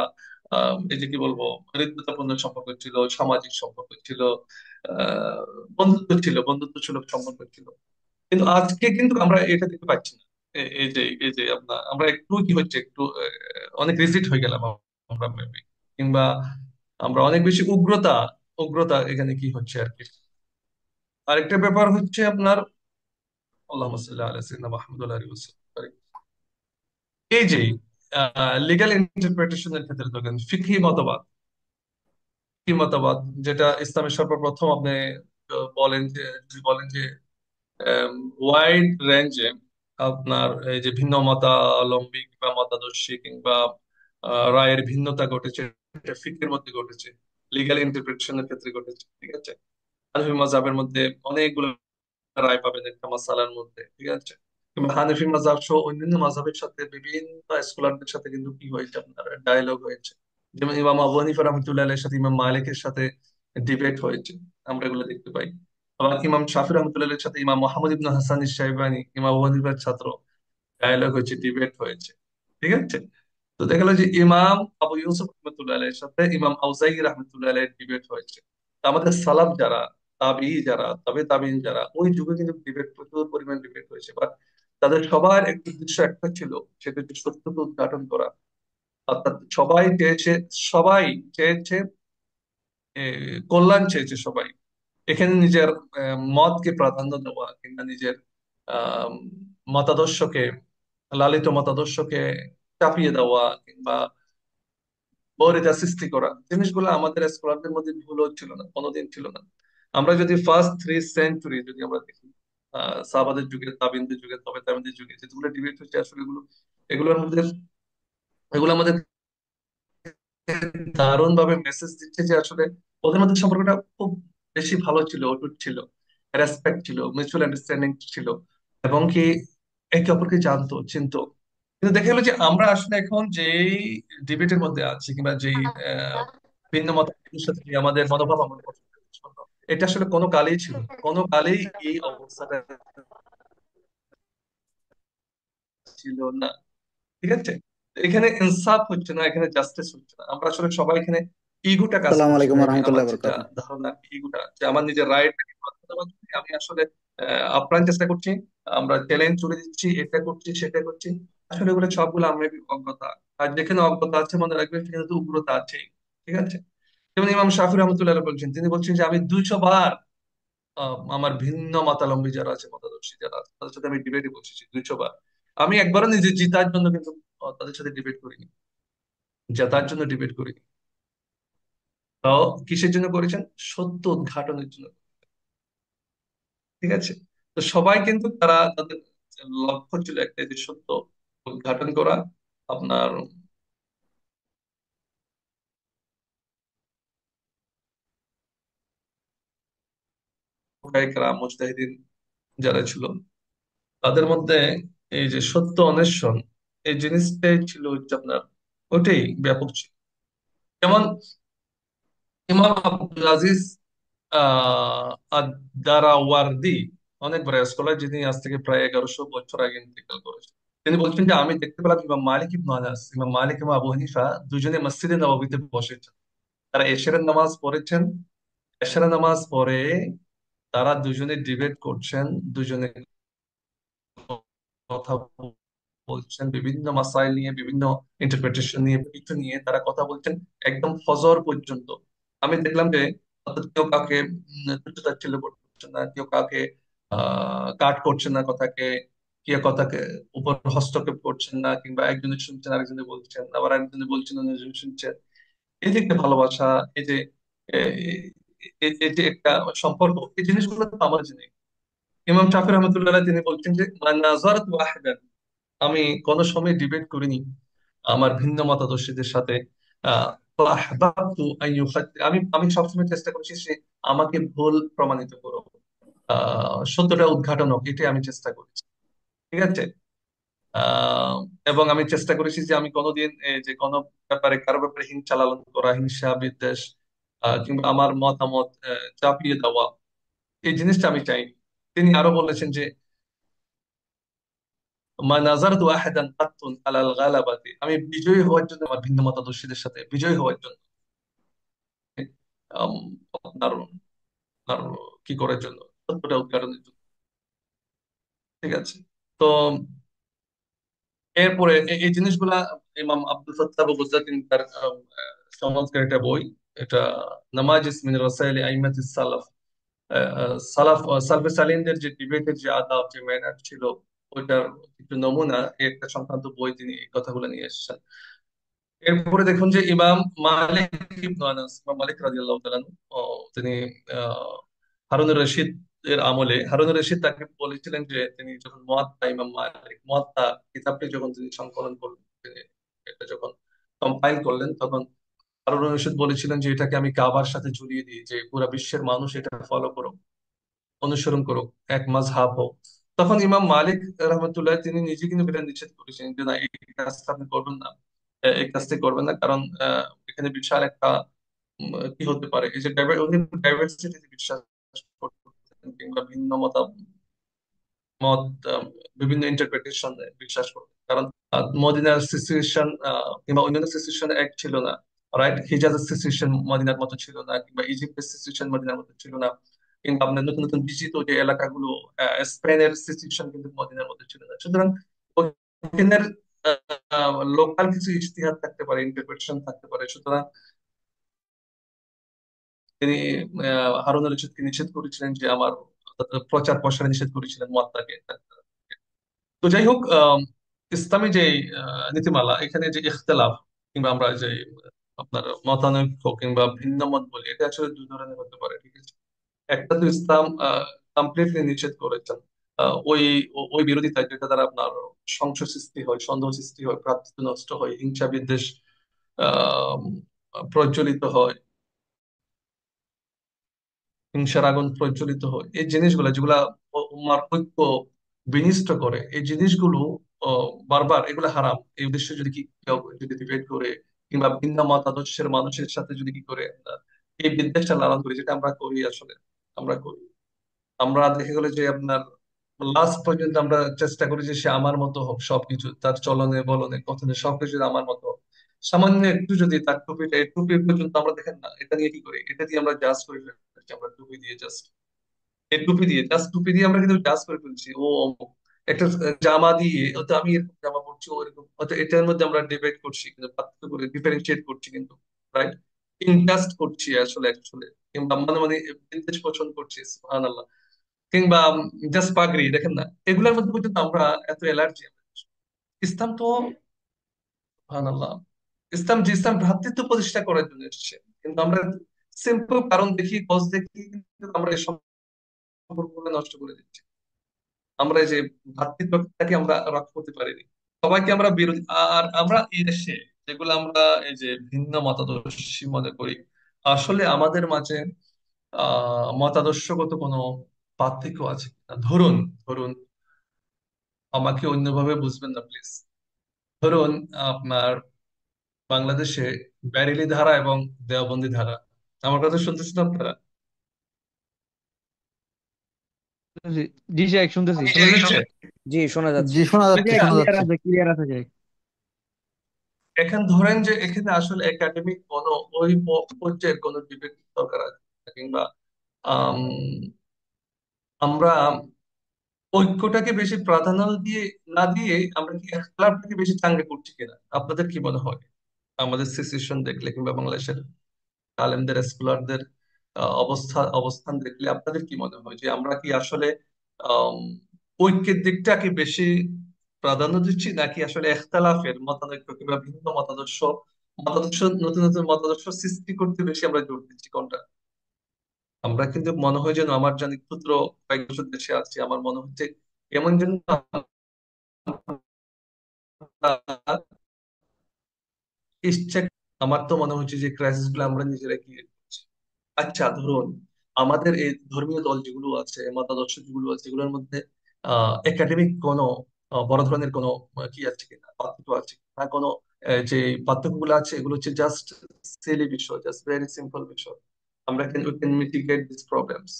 এই যে কি বলবো, হৃদ্যতাপূর্ণ সম্পর্ক ছিল, সামাজিক সম্পর্ক ছিল, বন্ধুত্ব ছিল, সম্পর্ক ছিল। কিন্তু আজকে কিন্তু আমরা এটা দেখতে পাচ্ছি না। এই যে আপনার আমরা একটু কি হচ্ছে, একটু অনেক রিজিড হয়ে গেলাম আমরা maybe। কিংবা আমরা অনেক বেশি উগ্রতা উগ্রতা এখানে কি হচ্ছে আর কি। আরেকটা ব্যাপার হচ্ছে আপনার আল্লাহুম্মা সাল্লি আলা সাইয়্যিদিনা মুহাম্মদ ওয়া আলা আলিহি ওয়াসাল্লাম, এই যে লিগ্যাল ইন্টারপ্রিটেশনের ক্ষেত্রে দেখেন ফিকহি মতবাদ, কি মতবাদ, যেটা ইসলামের সর্বপ্রথম আপনি বলেন যে, যদি বলেন যে ওয়াইড রেঞ্জে আপনার এই যে ভিন্ন মতাবলম্বী কিংবা মতাদর্শী কিংবা রায়ের ভিন্নতা ঘটেছে, এটা ফিকহের মধ্যে ঘটেছে, লিগ্যাল ইন্টারপ্রিটেশনের ক্ষেত্রে ঘটেছে, ঠিক আছে। হানফি মাযহাবের মধ্যে অনেকগুলো রায় পাবেন একটা মাসালার মধ্যে, ঠিক আছে। কিংবা হানফি মাযহাব সহ অন্যান্য মাযহাবের সাথে বিভিন্ন স্কলারদের সাথে কিন্তু কি হয়েছে, আপনার ডায়ালগ হয়েছে। যেমন ইমাম আবু হানিফা রহমতুল্লাহ আলাইহির সাথে ইমাম মালিকের সাথে ডিবেট হয়েছে, আমরা এগুলো দেখতে পাই। আবার ইমাম শাফি রহমতুল্লাহ আলাইহির সাথে ইমাম মোহাম্মদ ইবনে হাসান শাইবানি, ইমাম আবু হানিফার ছাত্র, ডায়ালগ হয়েছে, ডিবেট হয়েছে, ঠিক আছে। তো দেখা গেল যে ইমাম আবু ইউসুফ রহমতুল্লাহ আলাইহির সাথে ইমাম আউজাই রহমতুল্লাহ আলাইহির ডিবেট হয়েছে। তো আমাদের সালাফ যারা, যারা, তাবিঈন যারা, ওই যুগে কিন্তু ডিবেট, প্রচুর পরিমাণ ডিবেট হয়েছে। বাট তাদের সবার একটা উদ্দেশ্য একটা ছিল, সেটা হচ্ছে সত্যকে উদ্ঘাটন করা। অর্থাৎ সবাই চেয়েছে এ, কল্যাণ চেয়েছে সবাই। এখানে নিজের মতকে প্রাধান্য দেওয়া কিংবা নিজের আহ মতাদর্শকে, লালিত মতাদর্শকে চাপিয়ে দেওয়া কিংবা বৈরিতা সৃষ্টি করা, জিনিসগুলো আমাদের স্কলারদের মধ্যে ভুলও ছিল না, কোনোদিন ছিল না। আমরা যদি ফার্স্ট 3 সেঞ্চুরি যদি আমরা দেখি, সাহাবাদের যুগে, তাবিনদের যুগে, তবে তাবিনদের যুগে যেগুলো ডিবেট হচ্ছে, আসলে এগুলোর মধ্যে এগুলো আমাদের দারুণ ভাবে মেসেজ দিচ্ছে যে আসলে ওদের মধ্যে সম্পর্কটা খুব বেশি ভালো ছিল, অটুট ছিল, রেসপেক্ট ছিল, মিউচুয়াল আন্ডারস্ট্যান্ডিং ছিল, এবং কি একে অপরকে জানতো, চিনতো। কিন্তু দেখা গেলো যে আমরা আসলে এখন যেই ডিবেটের মধ্যে আছি কিংবা যেই আহ, ভিন্ন মতের সাথে যে আমাদের মনোভাব, আমাদের পছন্দ, এটা আসলে কোনো কালেই ছিল না। কোনো কালেই এই অবস্থাটা ছিল না, ঠিক আছে। এখানে ইনসাফ হচ্ছে না, এখানে জাস্টিস হচ্ছে না। আমরা আসলে সবাই এখানে ইগোটা কাজ আসসালামু করছে, আলাইকুম মেবি আমার রহমতুল্লাহ যেটা বরকাত। ধারণা, ইগোটা, যে আমার নিজের রাইটটাকে প্রাধান্য দেওয়ার জন্য আমি আসলে আপ্রাণ চেষ্টা করছি, আমরা চ্যালেঞ্জ ছুড়ে দিচ্ছি, এটা করছি সেটা করছি। আসলে এগুলো সবগুলো আমি অজ্ঞতা। আর যেখানে অজ্ঞতা আছে মনে রাখবেন, সেখানে তো উগ্রতা আছেই, ঠিক আছে। যেমন ইমাম শাফি রহমতুল্লাহ বলছেন, তিনি বলছেন যে আমি 200 বার আমার ভিন্ন মতাবলম্বী যারা আছে, মতাদর্শী যারা আছে, তাদের সাথে আমি ডিবেটে বসেছি 200 বার। আমি একবারও নিজে জিতার জন্য কিন্তু তাদের সাথে ডিবেট করিনি, জেতার জন্য ডিবেট করিনি। তাও কিসের জন্য করেছেন? সত্য উদ্ঘাটনের জন্য, ঠিক আছে। তো সবাই কিন্তু তারা তাদের লক্ষ্য ছিল একটা, যে সত্য উদ্ঘাটন করা। আপনার মুজতাহিদিন যারা ছিল, তাদের মধ্যে এই যে সত্য অন্বেষণ, এই জিনিসটাই ছিল হচ্ছে আপনার, ওটাই ব্যাপক ছিল। যেমন ইমাম আব্দুল আজিজ আদ-দারাওয়ার্দী, অনেক বড় স্কলার, যিনি আজ থেকে প্রায় 1100 বছর আগে ইন্তেকাল করেছেন। তিনি বলছেন যে আমি দেখতে পেলাম ইমাম মালিক ইবনে আনাস, ইমাম মালিক এবং আবু হানিফা দুজনে মসজিদে নববীতে বসেছেন। তারা এশারের নামাজ পড়েছেন। এশারের নামাজ পড়ে তারা দুজনে ডিবেট করছেন, দুজনে কথা বলছেন বিভিন্ন মাসাইল নিয়ে, বিভিন্ন ইন্টারপ্রিটেশন নিয়ে, কিছু নিয়ে তারা কথা বলছেন একদম ফজর পর্যন্ত। আমি দেখলাম যে অর্থাৎ কেউ কাউকে তুচ্ছ-তাচ্ছিল্য করছে না, কেউ কাউকে কাট করছে না কথাকে, কেউ কথাকে উপর হস্তক্ষেপ করছেন না, কিংবা একজনে শুনছেন আরেকজনে বলছেন, আবার আরেকজনে বলছেন অন্যজন শুনছেন। এই যে একটা ভালোবাসা, এই যে এই যে একটা সম্পর্ক, এই জিনিসগুলো তো আমার জানি। ইমাম শাফি রহমতুল্লাহ তিনি বলছেন যে মান নাযারাতু আহাদান, আমি কোনো সময় ডিবেট করিনি আমার ভিন্ন মতাদর্শীদের সাথে। আহ, ফাআহবাবতু আন আমি আমি সবসময় চেষ্টা করছি সে আমাকে ভুল প্রমাণিত করো, সত্যটা উদ্ঘাটন হোক, এটাই আমি চেষ্টা করেছি, ঠিক আছে। আহ, এবং আমি চেষ্টা করেছি যে আমি কোনোদিন যে কোনো ব্যাপারে, কারো ব্যাপারে হিংসা লালন করা, হিংসা বিদ্বেষ, কিংবা আমার মতামত চাপিয়ে দেওয়া, এই জিনিসটা আমি চাইনি। তিনি আরো বলেছেন যে মা নাজারতু আহাদান কাত্তুন আলাল গালাবাতি, আমি বিজয়ী হওয়ার জন্য, আমার ভিন্ন মতাদর্শীদের সাথে বিজয়ী হওয়ার জন্য, আম, আপনার আপনার কি করার জন্য, সত্যটা উদ্ঘাটনের জন্য, ঠিক আছে। তো এরপরে এই জিনিসগুলা ইমাম আব্দুল ফাত্তাহ বুগদাদ, তিনি তার সমাজকার একটা বই এটা নামাজিস মিন রাসাইল আইমাতিস সালাফ, সালাফ সালফে সালিনদের যে ডিবেটের যে আদাব, যে ম্যানার ছিল, ওইটার কিছু নমুনা এই একটা সংক্রান্ত বই তিনি এই কথাগুলো নিয়ে এসেছেন। এরপরে দেখুন যে ইমাম মালিক ইবনে আনাস, ইমাম মালিক রাদিয়াল্লাহু তাআলা আনহু, তিনি আহ, হারুনুর রশিদ এর আমলে, হারুনুর রশিদ তাকে বলেছিলেন যে তিনি যখন মুয়াত্তা, ইমাম মালিক মুয়াত্তা কিতাবটি যখন তিনি সংকলন করলেন, তিনি এটা যখন কম্পাইল করলেন, তখন হারুনুর রশিদ বলেছিলেন যে এটাকে আমি কাবার সাথে ঝুলিয়ে দিই, যে পুরো বিশ্বের মানুষ এটা ফলো করুক, অনুসরণ করুক, এক মাযহাব হোক। তখন ইমাম মালিক রহমতুল্লাহ তিনি নিজে কিন্তু এটা নিষেধ করেছেন যে না, এই কাজটা আপনি করবেন না, এই কাজটি করবেন না, কারণ এখানে বিশাল একটা কি হতে পারে, এই যে উনি ডাইভার্সিটিতে বিশ্বাস করতেন, কিংবা ভিন্ন মত, বিভিন্ন ইন্টারপ্রিটেশন বিশ্বাস করতেন। কারণ মদিনার সিচুয়েশন কিংবা অন্যান্য সিচুয়েশন এক ছিল না, রাইট? হিজাজের সিচুয়েশন মদিনার মতো ছিল না, কিংবা ইজিপ্টের সিচুয়েশন মদিনার মতো ছিল না, কিংবা আপনার নতুন নতুন বিজিত যে এলাকাগুলো, স্পেনের সিচুয়েশন কিন্তু মদিনার মতো ছিল না। সুতরাং ওখানের লোকাল কিছু ইজতিহাদ থাকতে পারে, ইন্টারপ্রিটেশন থাকতে পারে। সুতরাং তিনি হারুন আল রশিদকে নিষেধ করেছিলেন যে আমার, প্রচার প্রসারে নিষেধ করেছিলেন মুয়াত্তাকে। তো যাই হোক, ইসলামী যে নীতিমালা, এখানে যে ইখতিলাফ কিংবা আমরা যে আপনার মতানৈক্য কিংবা ভিন্ন মত বলি, এটা আসলে দুই ধরনের হতে পারে, ঠিক আছে? একটা তো ইসলাম কমপ্লিটলি নিষেধ করেছেন, ওই ওই বিরোধিতা যেটা দ্বারা আপনার সংশয় সৃষ্টি হয়, সন্দেহ সৃষ্টি হয়, ভ্রাতৃত্ব নষ্ট হয়, হিংসা বিদ্বেষ আহ প্রজ্বলিত হয়, হিংসার আগুন প্রজ্বলিত হয়, এই জিনিসগুলো যেগুলা উম্মার ঐক্য বিনষ্ট করে, এই জিনিসগুলো বারবার এগুলো হারাম। এই উদ্দেশ্যে যদি কি কেউ যদি ডিবেট করে কিংবা ভিন্ন মতাদর্শের মানুষের সাথে যদি কি করে এই বিদ্বেষটা লালন করি, যেটা আমরা করি আসলে, আমরা করি। আমরা দেখে গেলে যে আপনার লাস্ট পর্যন্ত আমরা চেষ্টা করি যে সে আমার মতো হোক, সবকিছু তার চলনে বলনে কথনে সবকিছু যদি আমার মতো হোক। সামান্য একটু যদি তার টুপিটা, এই টুপি পর্যন্ত আমরা দেখেন না, এটা নিয়ে কি করি, এটা দিয়ে আমরা জাজ করে ফেলছি, আমরা টুপি দিয়ে জাস্ট, এই টুপি দিয়ে, জাস্ট টুপি দিয়ে আমরা কিন্তু জাজ করে ফেলছি ও অমুক। একটা জামা দিয়ে হয়তো আমি এরকম জামা পরছি, ও এরকম, হয়তো এটার মধ্যে আমরা ডিবেট করছি, কিন্তু পার্থক্য করে ডিফারেন্সিয়েট করছি, কিন্তু রাইট, ইনজাস্ট করছি আসলে অ্যাকচুয়ালি, কিংবা মানে মানে বিদ্বেষ পোষণ করছি, সুবহানাল্লাহ। কিংবা জাস্ট পাগড়ি, দেখেন না, এগুলোর মধ্যে পর্যন্ত আমরা এত অ্যালার্জি। ইসলাম তো, সুবহানাল্লাহ, ইসলাম যে ইসলাম ভ্রাতৃত্ব প্রতিষ্ঠা করার জন্য এসেছে, কিন্তু আমরা সিম্পল কারণ দেখি, কজ দেখি, কিন্তু আমরা এই সম্পর্কগুলো নষ্ট করে দিচ্ছি। আমরা এই যে ভ্রাতৃত্বটাকে আমরা রক্ষা করতে পারিনি, সবাইকে আমরা বিরোধী। আর আমরা এই দেশে যেগুলো আমরা এই যে ভিন্ন মতাদর্শী মনে করি, আসলে আমাদের মাঝে মতাদর্শগত কোনো পার্থক্য আছে কিনা। ধরুন, ধরুন, আমাকে অন্যভাবে বুঝবেন না প্লিজ। ধরুন আপনার বাংলাদেশে ব্যারেলি ধারা এবং দেওবন্দি ধারা, আমার কথা শুনতেছেন আপনারা? জি, জি শেখ, শুনতেছি। শোনা যাচ্ছে? জি, শোনা জি, যাচ্ছে। শোনা জি যাচ্ছে, শেখ, শোনা ক্লিয়ার যাচ্ছে। আছে, ক্লিয়ার আছে শেখ। এখন ধরেন যে এখানে আসলে একাডেমিক কোনো ওই পর্যায়ের কোনো ডিবেট দরকার আছে না, কিংবা আম, আমরা ঐক্যটাকে বেশি প্রাধান্য দিয়ে না দিয়ে আমরা কি একতলাফটাকে বেশি চাঙ্গে করছি কিনা, আপনাদের কি মনে হয়? আমাদের সিচুয়েশন দেখলে কিংবা বাংলাদেশের আলেমদের, স্কলারদের অবস্থান দেখলে আপনাদের কি মনে হয় যে আমরা কি আসলে আম, ঐক্যের দিকটাকে বেশি প্রাধান্য দিচ্ছি, নাকি আসলে ইখতিলাফের মতানৈক্য কিংবা ভিন্ন মতাদর্শ, নতুন নতুন মতাদর্শ সৃষ্টি করতে বেশি আমরা জোর দিচ্ছি, কোনটা? আমরা কিন্তু মনে হয় যেন, আমার জানি ক্ষুদ্র কয়েক বছর দেশে আছি, আমার মনে হচ্ছে এমন যেন আমরা ইচ্ছা, আমার তো মনে হচ্ছে যে ক্রাইসিস গুলো আমরা নিজেরা কি করছি। আচ্ছা ধরুন, আমাদের এই ধর্মীয় দল যেগুলো আছে, মতাদর্শ যেগুলো আছে, এগুলোর মধ্যে একাডেমিক কোনো বড় ধরনের কোনো কি আছে কিনা, পার্থক্য আছে কিনা, কোনো যে পার্থক্যগুলো আছে এগুলো হচ্ছে জাস্ট সিলি বিষয়, জাস্ট ভেরি সিম্পল বিষয়। আমরা can we can mitigate this problems.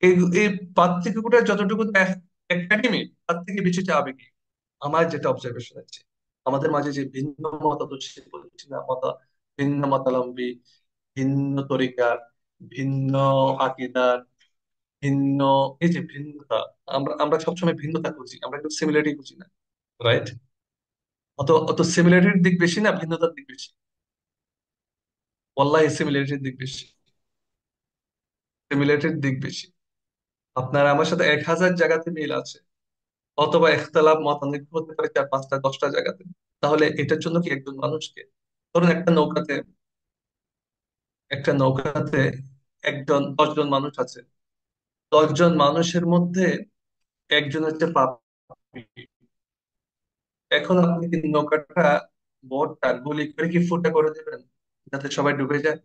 এই এই পার্থক্যটা যতটুকু একাডেমি, তার থেকে বেশিটা আবেগী। আমার যেটা অবজারভেশন আছে, আমাদের মাঝে যে ভিন্ন মতাদর্শ, বলছি না ভিন্ন মতাবলম্বী, ভিন্ন তরিকার, ভিন্ন আকীদার, ভিন্ন, এই যে ভিন্নতা, আমরা আমরা সবসময় ভিন্নতা খুঁজি, আমরা কিন্তু সিমিলারিটি খুঁজি না, রাইট? অত অত সিমিলারিটির দিক বেশি না ভিন্নতার দিক বেশি? ওয়াল্লাহি সিমিলারিটির দিক বেশি, সিমিলারিটির দিক বেশি। আপনার আমার সাথে 1000 জায়গাতে মিল আছে, অথবা ইখতিলাফ মতানৈক্য হতে পারে 4 5টা 10টা জায়গাতে। তাহলে এটার জন্য কি একজন মানুষকে, ধরুন একটা নৌকাতে একজন 10 জন মানুষ আছে, 10 জন মানুষের মধ্যে একজন হচ্ছে পাপী। এখন আপনি কি নৌকাটা, বোটটা গুলি করে কি ফুটা করে দেবেন যাতে সবাই ডুবে যায়?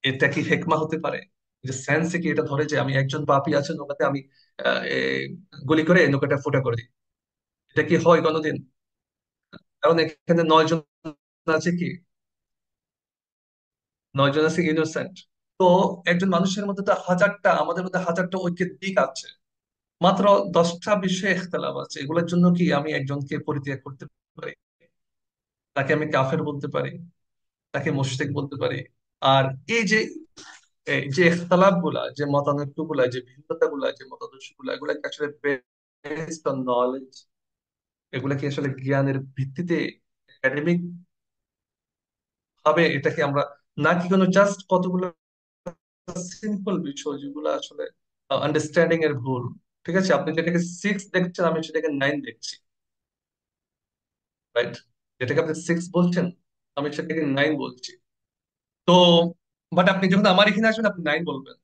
এটা কি হেকমা হতে পারে? যে সেন্সে কি এটা ধরে যে আমি একজন পাপী আছে নৌকাতে, আমি গুলি করে এই নৌকাটা ফুটা করে দিই? এটা কি হয় কোনোদিন? কারণ এখানে 9 জন আছে কি, 9 জন আছে ইনোসেন্ট। তো একজন মানুষের মধ্যে তো হাজারটা, আমাদের মধ্যে হাজারটা ঐক্যের দিক আছে, মাত্র 10টা বিষয়ে ইখতিলাফ আছে। এগুলোর জন্য কি আমি একজনকে পরিত্যাগ করতে পারি? তাকে আমি কাফের বলতে পারি, তাকে মুশরিক বলতে পারি? আর এই যে ইখতিলাফ গুলা, যে মতানৈক্য গুলা, যে ভিন্নতা গুলা, যে মতাদর্শ গুলা, এগুলা কি আসলে বেসড অন নলেজ? এগুলা কি আসলে জ্ঞানের ভিত্তিতে, একাডেমিক ভাবে এটাকে আমরা, নাকি কোনো জাস্ট কতগুলো সিম্পল বিষয় যেগুলো আসলে আন্ডারস্ট্যান্ডিং এর ভুল? ঠিক আছে, আপনি যেটাকে 6 দেখছেন, আমি সেটাকে 9 দেখছি, রাইট? যেটাকে আপনি 6 বলছেন, আমি সেটাকে 9 বলছি। তো বাট আপনি যখন আমার এখানে আসবেন, আপনি 9 বলবেন।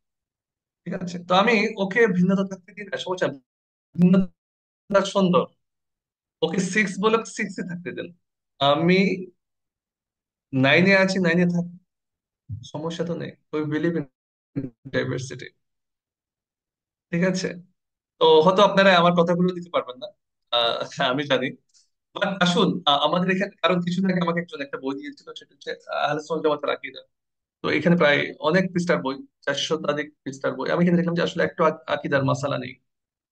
ঠিক আছে, তো আমি ওকে ভিন্নতা থাকতে দিই না, সমস্যা নেই। ভিন্নতা সুন্দর, ওকে 6 বলে 6 থাকতে দেন। আমি 9-এ আছি, 9-এ থাকি, সমস্যা তো নেই। We believe in diversity. ঠিক আছে, তো হয়তো আপনারা আমার কথাগুলো দিতে পারবেন না, আমি জানি। বাট আসুন, আমাদের এখানে, কারণ কিছুদিন আগে আমাকে একজন একটা বই দিয়েছিল, সেটা হচ্ছে আহলে সুন্নাত ওয়াল জামাতের আকীদা। তো এখানে প্রায় অনেক পৃষ্ঠার বই, 400 পৃষ্ঠার বই। আমি এখানে দেখলাম যে আসলে একটু আকীদার মাসালা নেই।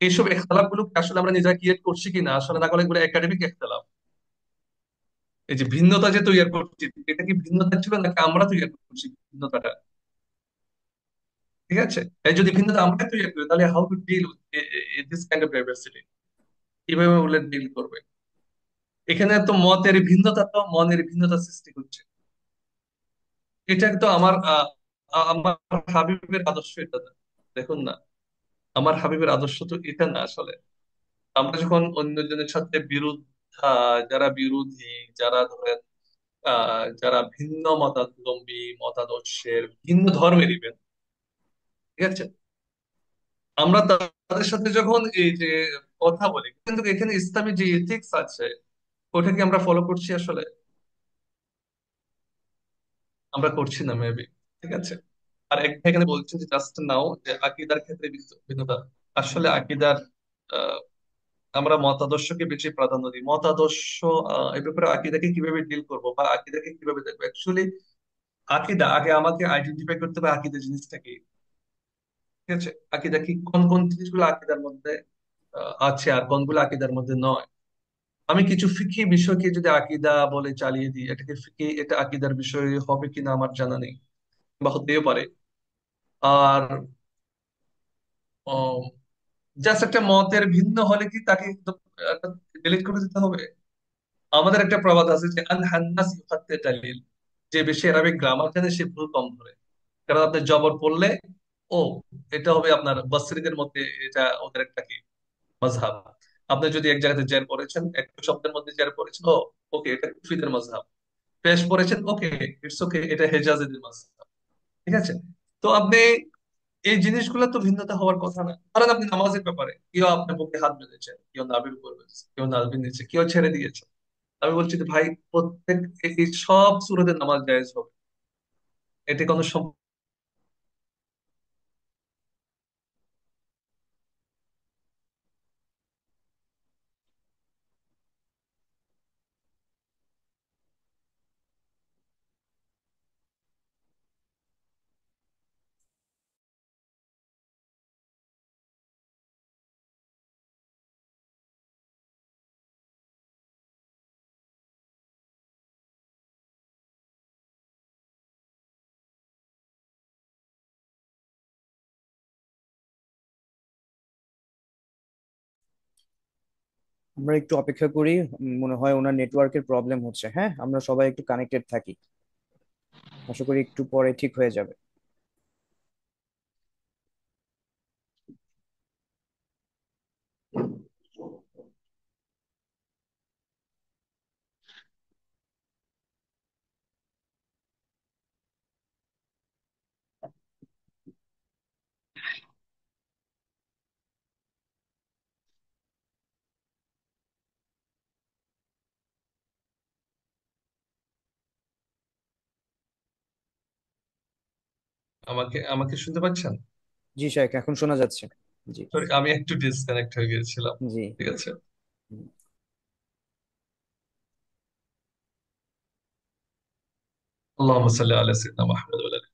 এইসব ইখতিলাফ গুলো আসলে আমরা নিজেরা ক্রিয়েট করছি কিনা, আসলে না করলে এগুলো একাডেমিক ইখতিলাফ। এই যে ভিন্নতা যে তৈরি করছি, এটা কি ভিন্নতা ছিল নাকি আমরা তৈরি করছি ভিন্নতাটা? ঠিক আছে, এই যদি ভিন্নতা আমরা তৈরি করি, তাহলে how to deal with this kind of diversity? কিভাবে ওগুলো ডিল করবে? এখানে তো মতের ভিন্নতা, তো মনের ভিন্নতা সৃষ্টি করছে। এটা তো আমার হাবিবের আদর্শ এটা না। দেখুন না, আমার হাবিবের আদর্শ তো এটা না আসলে। আমরা যখন অন্যজনের সাথে বিরুদ্ধা, যারা বিরোধী, যারা ধরেন যারা ভিন্ন মতাবলম্বী, মতাদর্শের, ভিন্ন ধর্মের ইভেন, ঠিক আছে, আমরা তাদের সাথে যখন এই যে কথা বলি, কিন্তু এখানে ইসলামী যে এথিক্স আছে, ওটা কি আমরা ফলো করছি আসলে? আমরা করছি না মেবি। ঠিক আছে, আর একটা এখানে বলছেন যে জাস্ট নাও যে আকীদার ক্ষেত্রে ভিন্নতা। আসলে আকীদার আহ, আমরা মতাদর্শকে বেশি প্রাধান্য দিই। মতাদর্শ এই ব্যাপারে আকীদাকে কিভাবে ডিল করব বা আকীদাকে কিভাবে দেখবো, অ্যাকচুয়ালি আকীদা আগে আমাকে আইডেন্টিফাই করতে হবে আকীদা জিনিসটা কি। ঠিক আছে, আকীদা কি, কোন কোন জিনিসগুলো আকীদার মধ্যে আছে আর কোনগুলো আকীদার মধ্যে নয়। আমি কিছু ফিকহি বিষয়কে যদি আকীদা বলে চালিয়ে দিই, এটাকে ফিকহি, এটা আকীদার বিষয় হবে কিনা আমার জানা নেই, বা হতেও পারে। আর জাস্ট একটা মতের ভিন্ন হলে কি তাকে ডিলিট করে দিতে হবে? আমাদের একটা প্রবাদ আছে যে আন হান্নাস ইউফাত্তে তালিল, যে বেশি আরবিক গ্রামার জানে সে ভুল কম ধরে। কারণ আপনি জবর পড়লে, ও, এটা হবে আপনার বসরিদের মধ্যে, এটা ওদের একটা কি মাযহাব। আপনি যদি এক জায়গাতে জের পড়েছেন, একটা শব্দের মধ্যে জের পড়েছেন, ও, ওকে, এটা কুফিদের মাযহাব। পেশ পড়েছেন, ওকে, ইটস ওকে, এটা হেজাজিদের মাযহাব। ঠিক আছে, তো আপনি এই জিনিসগুলো তো ভিন্নতা হওয়ার কথা না। কারণ আপনি নামাজের ব্যাপারে, কেউ আপনার বুকে হাত বেঁধেছে, কেউ নাভির উপর বেঁধেছে, কেউ নাভির নিচে, কেউ ছেড়ে দিয়েছে। আমি বলছি যে ভাই, প্রত্যেক এই সব সুরতে নামাজ জায়েজ হবে, এতে কোনো আমরা একটু অপেক্ষা করি। মনে হয় ওনার নেটওয়ার্কের প্রবলেম হচ্ছে। হ্যাঁ, আমরা সবাই একটু কানেক্টেড থাকি। আশা করি একটু পরে ঠিক হয়ে যাবে। আমাকে আমাকে শুনতে পাচ্ছেন? জি শাইখ, এখন শোনা যাচ্ছে। জি। সরি, আমি একটু ডিসকানেক্ট হয়ে গিয়েছিলাম। জি। ঠিক আছে। আল্লাহুম্মা সাল্লি আলা সাইয়্যিদিনা মুহাম্মদ ওয়া আলা আলিহি।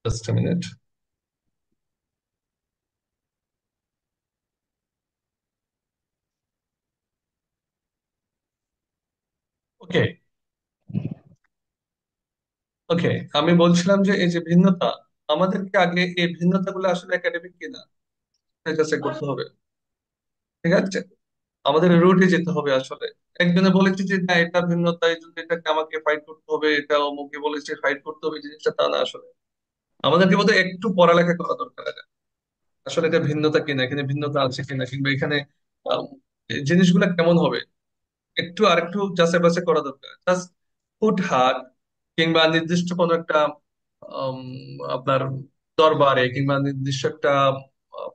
Just a minute. Okay, okay. আমি বলছিলাম যে এই যে ভিন্নতা, আমাদেরকে আগে এই ভিন্নতাগুলো আসলে একাডেমিক কিনা এটা চেক করতে হবে। ঠিক আছে, আমাদের রুটে যেতে হবে আসলে। একজনে বলেছে যে না এটা ভিন্নতা, এই জন্য এটাকে আমাকে ফাইট করতে হবে, এটা অমুকে বলেছে ফাইট করতে হবে, জিনিসটা তা না আসলে। আমাদেরকে বোধহয় একটু পড়ালেখা করা দরকার আছে। আসলে এটা ভিন্নতা কিনা, এখানে ভিন্নতা আছে কিনা, কিংবা এখানে আম, এই জিনিসগুলো কেমন হবে, একটু আরেকটু যাচাই বাছাই করা দরকার। জাস্ট হুটহাট কিংবা নির্দিষ্ট কোনো একটা আম, আপনার দরবারে কিংবা নির্দিষ্ট একটা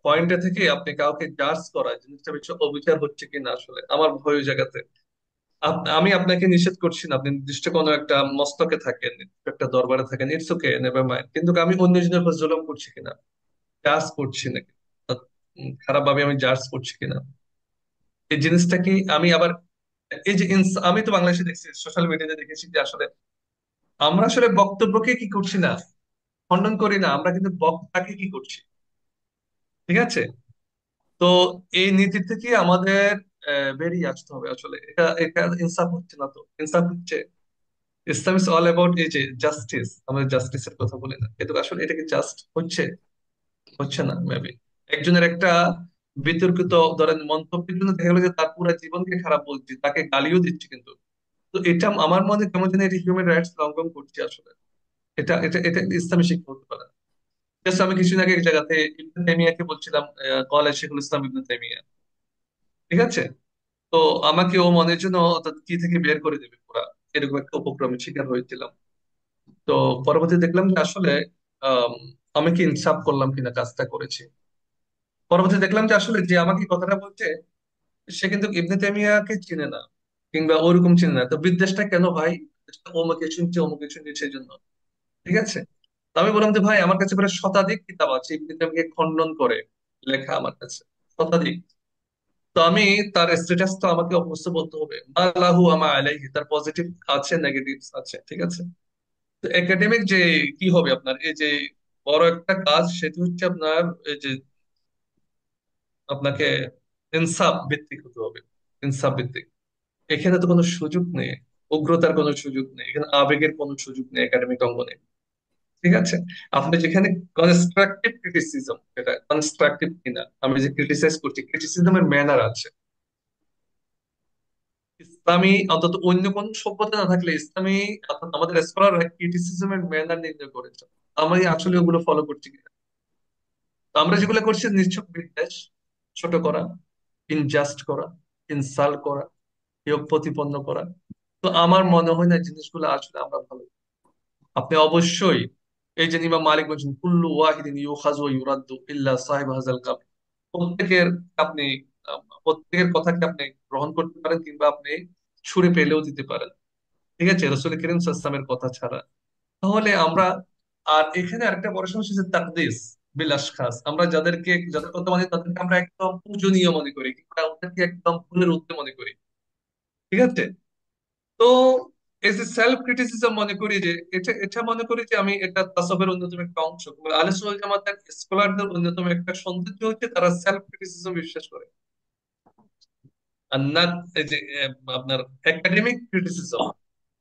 পয়েন্টে থেকে আপনি কাউকে জাজ করা, জিনিসটা বেশি অবিচার হচ্ছে কিনা আসলে আমার ভয় ওই জায়গাতে। আমি আপনাকে নিষেধ করছি না, আপনি নির্দিষ্ট কোনো একটা মস্তকে থাকেন, নির্দিষ্ট একটা দরবারে থাকেন, ইটস ওকে, নেভার মাইন্ড, কিন্তু আমি অন্যজনের উপর জুলুম করছি কিনা, জাজ করছি নাকি, খারাপ ভাবে আমি জাজ করছি কিনা, এই জিনিসটা কি আমি আবার এই যে আমি তো বাংলাদেশে দেখছি, সোশ্যাল মিডিয়াতে দেখেছি যে আসলে আমরা আসলে বক্তব্যকে কি করছি না, খণ্ডন করি না, আমরা কিন্তু বক্তাকে কি করছি। ঠিক আছে। তো এই নীতি থেকে আমাদের বেরিয়ে আসতে হবে আসলে। এটা এটা ইনসাফ হচ্ছে না। তো ইনসাফ হচ্ছে, ইসলাম ইজ অল অ্যাবাউট এই যে জাস্টিস, আমরা জাস্টিসের কথা বলি না, কিন্তু আসলে এটা কি জাস্ট হচ্ছে? হচ্ছে না মেবি। একজনের একটা বিতর্কিত ধরেন মন্তব্যের জন্য দেখা গেলো যে তার পুরো জীবনকে খারাপ বলছি, তাকে গালিও দিচ্ছি, কিন্তু তো এটা আমার মনে কেমন যেন এটা হিউম্যান রাইটস লঙ্ঘন করছে আসলে। এটা এটা এটা ইসলামী শিক্ষা হতে পারে না। Just আমি কিছুদিন আগে এক জায়গাতে ইবনে তাইমিয়াকে বলছিলাম, কলেজ শেখুল ইসলাম ইবনে তাইমিয়া। ঠিক আছে। তো আমাকে ও মনের জন্য কি থেকে বের করে দেবে পুরা, এরকম একটা উপক্রমের শিকার হয়েছিলাম। তো পরবর্তী দেখলাম যে আসলে আম, আমি কি ইনসাফ করলাম কিনা, কাজটা করেছি। পরবর্তী দেখলাম যে আসলে যে আমাকে কথাটা বলছে সে কিন্তু ইবনে তাইমিয়াকে চিনে না, কিংবা ওরকম চিনে না। তো বিদ্বেষটা কেন ভাই? বিদ্বেষটা অমুকে শুনছে অমুকে শুনছে সেই জন্য। ঠিক আছে। তো আমি বললাম যে ভাই আমার কাছে প্রায় শতাধিক কিতাব আছে ইবনে তাইমিয়াকে খণ্ডন করে লেখা আমার কাছে, শতাধিক। তো আমি তার স্ট্যাটাস তো আমাকে অবশ্য বলতে হবে, মা লাহু আমা আলাইহি, তার পজিটিভ আছে নেগেটিভস আছে। ঠিক আছে। তো একাডেমিক যে কি হবে আপনার এই যে বড় একটা কাজ, সেটা হচ্ছে আপনার এই যে আপনাকে ইনসাফ ভিত্তিক হতে হবে। ইনসাফ ভিত্তিক। এখানে তো কোনো সুযোগ নেই, উগ্রতার কোনো সুযোগ নেই, এখানে আবেগের কোনো সুযোগ নেই একাডেমিক অঙ্গনে। ঠিক আছে। আপনি যেখানে কনস্ট্রাকটিভ ক্রিটিসিজম, এটা কনস্ট্রাকটিভ কিনা, আমি যে ক্রিটিসাইজ করছি, ক্রিটিসিজমের ম্যানার আছে। ইসলামী অন্তত অন্য কোন সভ্যতা না থাকলে ইসলামী অর্থাৎ আমাদের স্কলাররা ক্রিটিসিজমের ম্যানার নির্ণয় করেছে। আমি আসলে ওগুলো ফলো করছি কিনা। তো আমরা যেগুলো করছি নিছক বিদ্বেষ, ছোট করা, ইনজাস্ট করা, ইনসাল্ট করা, হেয় প্রতিপন্ন করা। তো আমার মনে হয় না জিনিসগুলো আসলে আমরা ভালো। আপনি অবশ্যই এই যে ইমাম মালিক বলছেন কুল্লু ওয়াহিদিন ইউখাযু ওয়া ইউরাদ্দু ইল্লা সাহিব হাযাল কাবর। প্রত্যেকের আপনি প্রত্যেকের কথাকে আপনি গ্রহণ করতে পারেন, কিংবা আপনি ছুড়ে ফেলেও দিতে পারেন। ঠিক আছে, রাসূল করিম সাল্লাল্লাহু আলাইহি ওয়াসাল্লামের কথা ছাড়া। তাহলে আমরা, আর এখানে আরেকটা বড় সমস্যা হচ্ছে তাকদিস বিল আশখাস। আমরা যাদের কথা মানি তাদেরকে আমরা একদম পূজনীয় মনে করি, কিংবা ওদেরকে একদম ফুলের ঊর্ধ্বে মনে করি। ঠিক আছে। তো এই যে সেলফ ক্রিটিসিজম মনে করি যে এটা এটা মনে করি যে আমি এটা তাসাউফের অন্যতম একটা অংশ, আহলে সুন্নাত ওয়াল জামাতের স্কলারদের অন্যতম একটা সৌন্দর্য হচ্ছে তারা সেলফ ক্রিটিসিজম বিশ্বাস করে। আর না এই যে আপনার একাডেমিক ক্রিটিসিজম,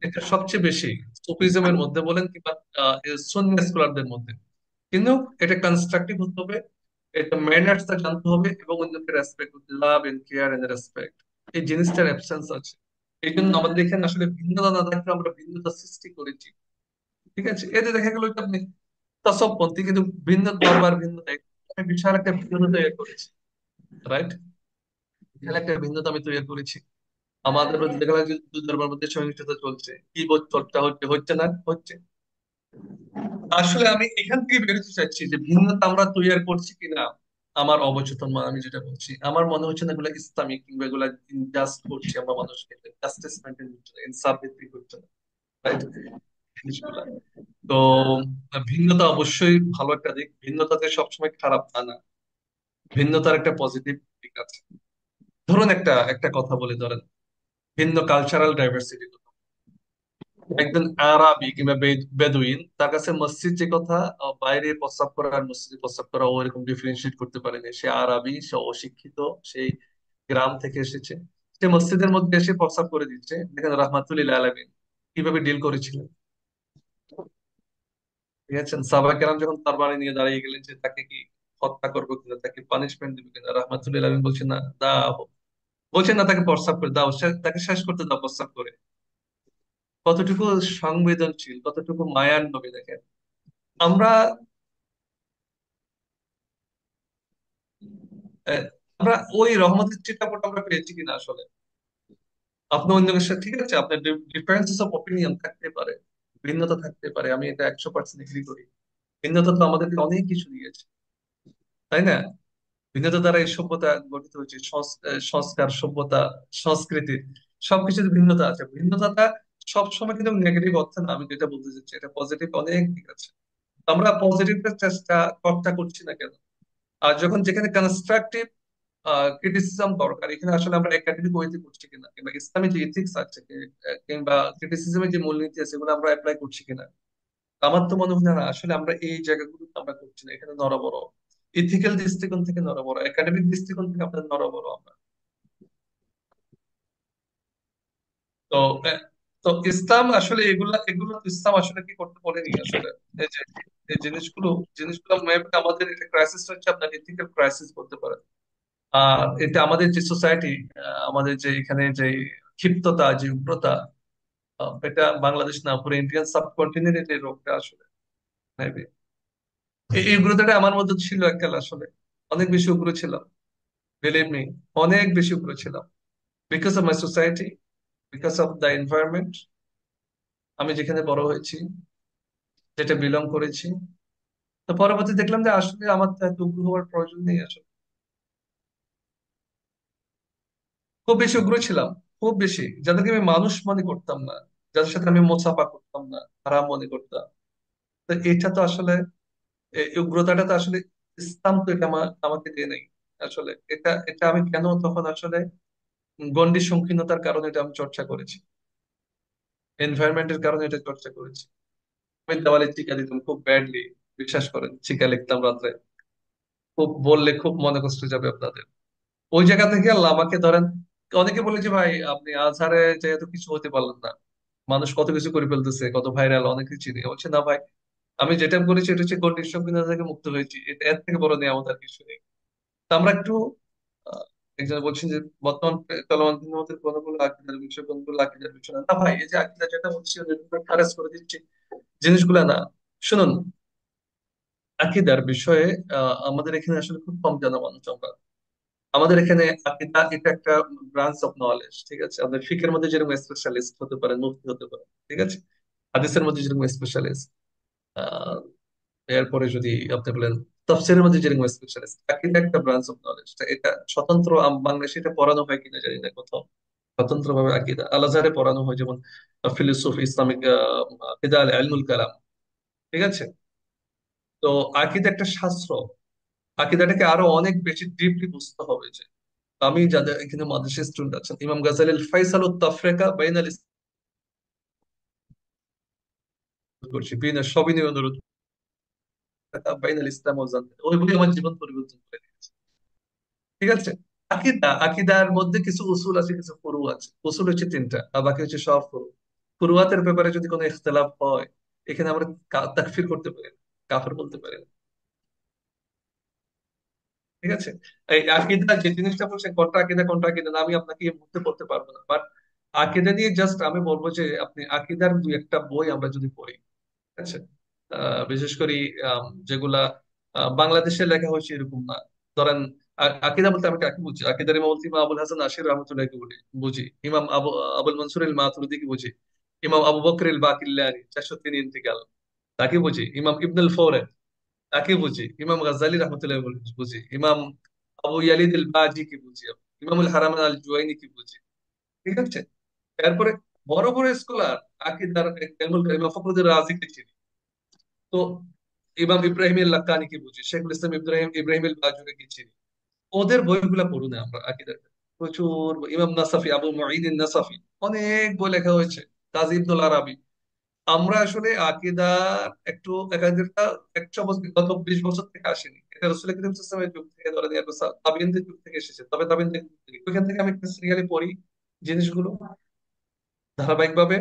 এটা সবচেয়ে বেশি সুফিজমের মধ্যে বলেন কিংবা সুন্নি স্কলারদের মধ্যে। কিন্তু এটা কনস্ট্রাকটিভ হতে হবে, এটা ম্যানার্সটা জানতে হবে এবং অন্যকে রেসপেক্ট করতে, love and care and respect, এই জিনিসটার অ্যাবসেন্স আছে। এই জন্য আমাদের এখানে আসলে ভিন্নতা না থাকলে আমরা ভিন্নতা সৃষ্টি করেছি। ঠিক আছে, এতে দেখা গেল যে আপনি তসবপন্থী কিন্তু ভিন্ন দরবার ভিন্ন দেয়, আমি বিশাল একটা ভিন্নতা তৈরি করেছি, রাইট? বিশাল একটা ভিন্নতা আমি তৈরি করেছি। আমাদের মধ্যে দেখা যায় যে দুই দরবার মধ্যে সহিংসতা চলছে, কি চর্চা হচ্ছে, হচ্ছে না হচ্ছে। আসলে আমি এখান থেকে বেরোতে চাচ্ছি যে ভিন্নতা আমরা তৈরি করছি কিনা আমার অবচেতন মন, আমি যেটা বলছি আমার মনে হচ্ছে না এগুলা ইসলামিক কিংবা এগুলা জাস্ট করছি আমরা মানুষকে, জাস্টিস মেনটেন করছে না, ইনসাফ ভিত্তিক করছে না, রাইট? জিনিসগুলা তো ভিন্নতা অবশ্যই ভালো একটা দিক, ভিন্নতাতে সবসময় খারাপ তা না, ভিন্নতার একটা পজিটিভ দিক আছে। ধরুন একটা একটা কথা বলে, ধরেন ভিন্ন কালচারাল ডাইভার্সিটি, একজন আরবি কিংবা বেদুইন, তার কাছে মসজিদ যে কথা, বাইরে প্রস্রাব করা আর মসজিদে প্রস্রাব করা ও এরকম ডিফারেন্সিয়েট করতে পারেনি। সে আরবি, সে অশিক্ষিত, সেই গ্রাম থেকে এসেছে, সে মসজিদের মধ্যে এসে প্রস্রাব করে দিচ্ছে। দেখেন রাহমাতুল্লিল আলামিন কিভাবে ডিল করেছিলেন। ঠিক আছে, সাহাবা কেরাম যখন তার বাড়ি নিয়ে দাঁড়িয়ে গেলেন যে তাকে কি হত্যা করবো কিনা, তাকে পানিশমেন্ট দিবে কিনা, রাহমাতুল্লিল আলামিন বলছেন না, দাও, বলছেন না তাকে প্রস্রাব করে দাও, তাকে শেষ করতে দাও প্রস্রাব করে। কতটুকু সংবেদনশীল, কতটুকু মায়ার নবী দেখেন। আমরা আহ, আমরা ওই রহমতের চিন্তাপট আমরা পেয়েছি কিনা আসলে। আপনি অন্যের সাথে, ঠিক আছে, আপনার ডিফারেন্সেস অফ অপিনিয়ন থাকতে পারে, ভিন্নতা থাকতে পারে, আমি এটা 100% এগ্রি করি। ভিন্নতা তো আমাদেরকে অনেক কিছু দিয়েছে, তাই না? ভিন্নতা দ্বারা এই সভ্যতা গঠিত হয়েছে, সংস্কার, সভ্যতা, সংস্কৃতি, সবকিছুতে ভিন্নতা আছে। ভিন্নতাটা সবসময় কিন্তু নেগেটিভ অর্থ না, আমি যেটা বলতে চাচ্ছি এটা পজিটিভ অনেক দিক আছে। আমরা পজিটিভের চেষ্টা চর্চা করছি না কেন? আর যখন যেখানে কনস্ট্রাকটিভ ক্রিটিসিজম দরকার, এখানে আসলে আমরা একাডেমিক ওয়েতে করছি কিনা, কিংবা ইসলামিক যে এথিক্স আছে কিংবা ক্রিটিসিজমের যে মূলনীতি আছে এগুলো আমরা অ্যাপ্লাই করছি কিনা, আমার তো মনে হয় না আসলে আমরা এই জায়গাগুলো আমরা করছি না। এখানে নড়বড়, ইথিক্যাল দৃষ্টিকোণ থেকে নড়বড়, একাডেমিক দৃষ্টিকোণ থেকে আমাদের নড়বড় আমরা। তো আহ, তো ইসলাম আসলে এগুলা এগুলো তো ইসলাম আসলে কি করতে বলেনি আসলে। এই যে এই জিনিসগুলো জিনিসগুলো maybe আমাদের এটা ক্রাইসিস হচ্ছে, আপনার ইথিক্যাল ক্রাইসিস বলতে পারেন। আর এটা আমাদের যে সোসাইটি, আমাদের যে এখানে যে ক্ষিপ্ততা, যে উগ্রতা, এটা বাংলাদেশ না পুরো ইন্ডিয়ান সাবকন্টিনেন্টের এই রোগটা আসলে মেবি এই উগ্রতাটা আমার মধ্যে ছিল এককাল আসলে, অনেক বেশি উগ্র ছিলাম, বিলিভ মি, অনেক বেশি উগ্র ছিলাম, because of my society, because of the environment, আমি যেখানে বড় হয়েছি, যেটা বিলং করেছি। তো পরবর্তী দেখলাম যে আসলে আমার তো এত উগ্র হওয়ার প্রয়োজন নেই আসলে। খুব বেশি উগ্র ছিলাম, খুব বেশি, যাদেরকে আমি মানুষ মনে করতাম না, যাদের সাথে আমি মোছাপা করতাম না, খারাপ মনে করতাম। তো এটা তো আসলে এই উগ্রতাটা তো আসলে ইসলাম তো এটা আমাকে দিয়ে নেই আসলে। এটা এটা আমি কেন তখন আসলে গণ্ডি সংকীর্ণতার কারণে এটা আমি চর্চা করেছি, এনভায়রনমেন্টের কারণে এটা চর্চা করেছি। আমি দেওয়ালে চিকা দিতাম খুব ব্যাডলি, বিশ্বাস করেন, চিকা লিখতাম রাত্রে, খুব বললে খুব মনে কষ্ট যাবে আপনাদের। ওই জায়গা থেকে আল্লাহ আমাকে ধরেন, অনেকে বলে যে ভাই আপনি আজহারে যেহেতু কিছু হতে পারলেন না, মানুষ কত কিছু করে ফেলতেছে, কত ভাইরাল, অনেক কিছু নিয়ে বলছে না ভাই, আমি যেটা করেছি এটা হচ্ছে গণ্ডির সংকীর্ণতা থেকে মুক্ত হয়েছি, এটা এর থেকে বড় নিয়ামত আর কিছু নেই। তা আমরা একটু আহ, একজন বলছেন যে বর্তমান চলমান ভিন্নমতের কোনগুলো আকিদার বিষয়, কোনগুলো আকিদার বিষয় না। না ভাই, এই যে আকিদা যেটা বলছি খারেজ করে দিচ্ছি জিনিসগুলা না। শুনুন, আকিদার বিষয়ে আমাদের এখানে আসলে খুব কম জানা মানুষ আমরা। আমাদের এখানে আকিদা এটা একটা ব্রাঞ্চ অফ নলেজ, ঠিক আছে? আপনার ফিকের মধ্যে যেরকম স্পেশালিস্ট হতে পারেন, মুফতি হতে পারেন, ঠিক আছে? হাদিসের মধ্যে যেরকম স্পেশালিস্ট, আহ এরপরে যদি আপনি বলেন তাফসীরের মধ্যে যেরকম স্পেশালিস্ট, আকিদা একটা ব্রাঞ্চ অফ নলেজ। এটা স্বতন্ত্র বাংলাদেশে এটা পড়ানো হয় কিনা জানি না কোথাও, স্বতন্ত্র ভাবে আকিদা আল আজহারে পড়ানো হয়, যেমন ফিলোসফি, ইসলামিক আকিদা, আল ইলমুল কালাম, ঠিক আছে? তো আকিদা একটা শাস্ত্র, আকিদাটাকে আরো অনেক বেশি ডিপলি বুঝতে হবে। যে আমি যাদের এখানে মাদ্রাসা স্টুডেন্ট আছেন, ইমাম গাজ্জালির ফাইসাল ও তাফরিকা বাইনাল করছি, বিনা সবিনয় অনুরোধ, বাইনাল ইসলাম ও জান্নাত, ওইগুলি আমার জীবন পরিবর্তন করে দিয়েছে। ঠিক আছে, আকিদার মধ্যে কিছু উসুল আছে, কিছু ফুরু আছে। উসুল হচ্ছে তিনটা আর বাকি হচ্ছে সব ফুরু। ফুরুয়াতের ব্যাপারে যদি কোনো ইখতিলাফ হয়, এখানে আমরা তাকফির করতে পারি না, কাফের বলতে পারি না। ঠিক আছে? এই আকীদা যে জিনিসটা বলছেন, কোনটা আকীদা কোনটা আকীদা না, আমি আপনাকে এই মুহূর্তে বলতে পারবো না, বাট আকীদা নিয়ে জাস্ট আমি বলবো যে আপনি আকীদার দুই একটা বই আমরা যদি পড়ি, ঠিক আছে, বিশেষ করে যেগুলা বাংলাদেশে লেখা হয়েছে এরকম না। ধরেন আকীদা বলতে আমি কাকে বুঝি? আকীদার ইমাম বলতে ইমাম আবুল হাসান আশির রহমতুল্লাহকে বুঝি, ইমাম আবুল মনসুর ইল মাতুরিদিকে বুঝি, ইমাম আবু বকর ইল বাকিল্লানি 403 ইন্তিকাল তাকে বুঝি, ইমাম ইবনুল ফৌরাদ তাকে বুঝি, ইমাম গাজ্জালি রহমতুল্লাহ বুঝি, ইমাম আবু ইয়ালিদ আল বাজি কি বুঝি, ইমামুল হারামান আল জুয়াইনি কি বুঝি। ঠিক আছে? এরপরে বড় বড় স্কলার আকীদার ইলমুল কালাম, ইমাম ফখরুদ্দীন রাজি কে চিনি, তো ইমাম ইব্রাহিম আল লাক্কানি কি বুঝি, শেখুল ইসলাম ইব্রাহিম ইব্রাহিম আল বাজুরি কি চিনি। ওদের বইগুলা পড়ুন না আমরা আকীদার, প্রচুর ইমাম নাসাফি, আবু মুঈদ নাসাফি, অনেক বই লেখা হয়েছে, কাজী ইবনুল আরাবি। আমরা আসলে আকীদার একটু একাধিকটা 100 বছর, গত 20 বছর থেকে আসেনি, এটা রাসূল করিম সাল্লাল্লাহু আলাইহি ওয়াসাল্লামের যুগ থেকে, ধরেন এরপর তাবিঈনদের যুগ থেকে এসেছে। তবে তাবিঈনদের যুগ থেকে ওইখান থেকে আমি একটা সিরিয়ালি পড়ি জিনিসগুলো ধারাবাহিকভাবে,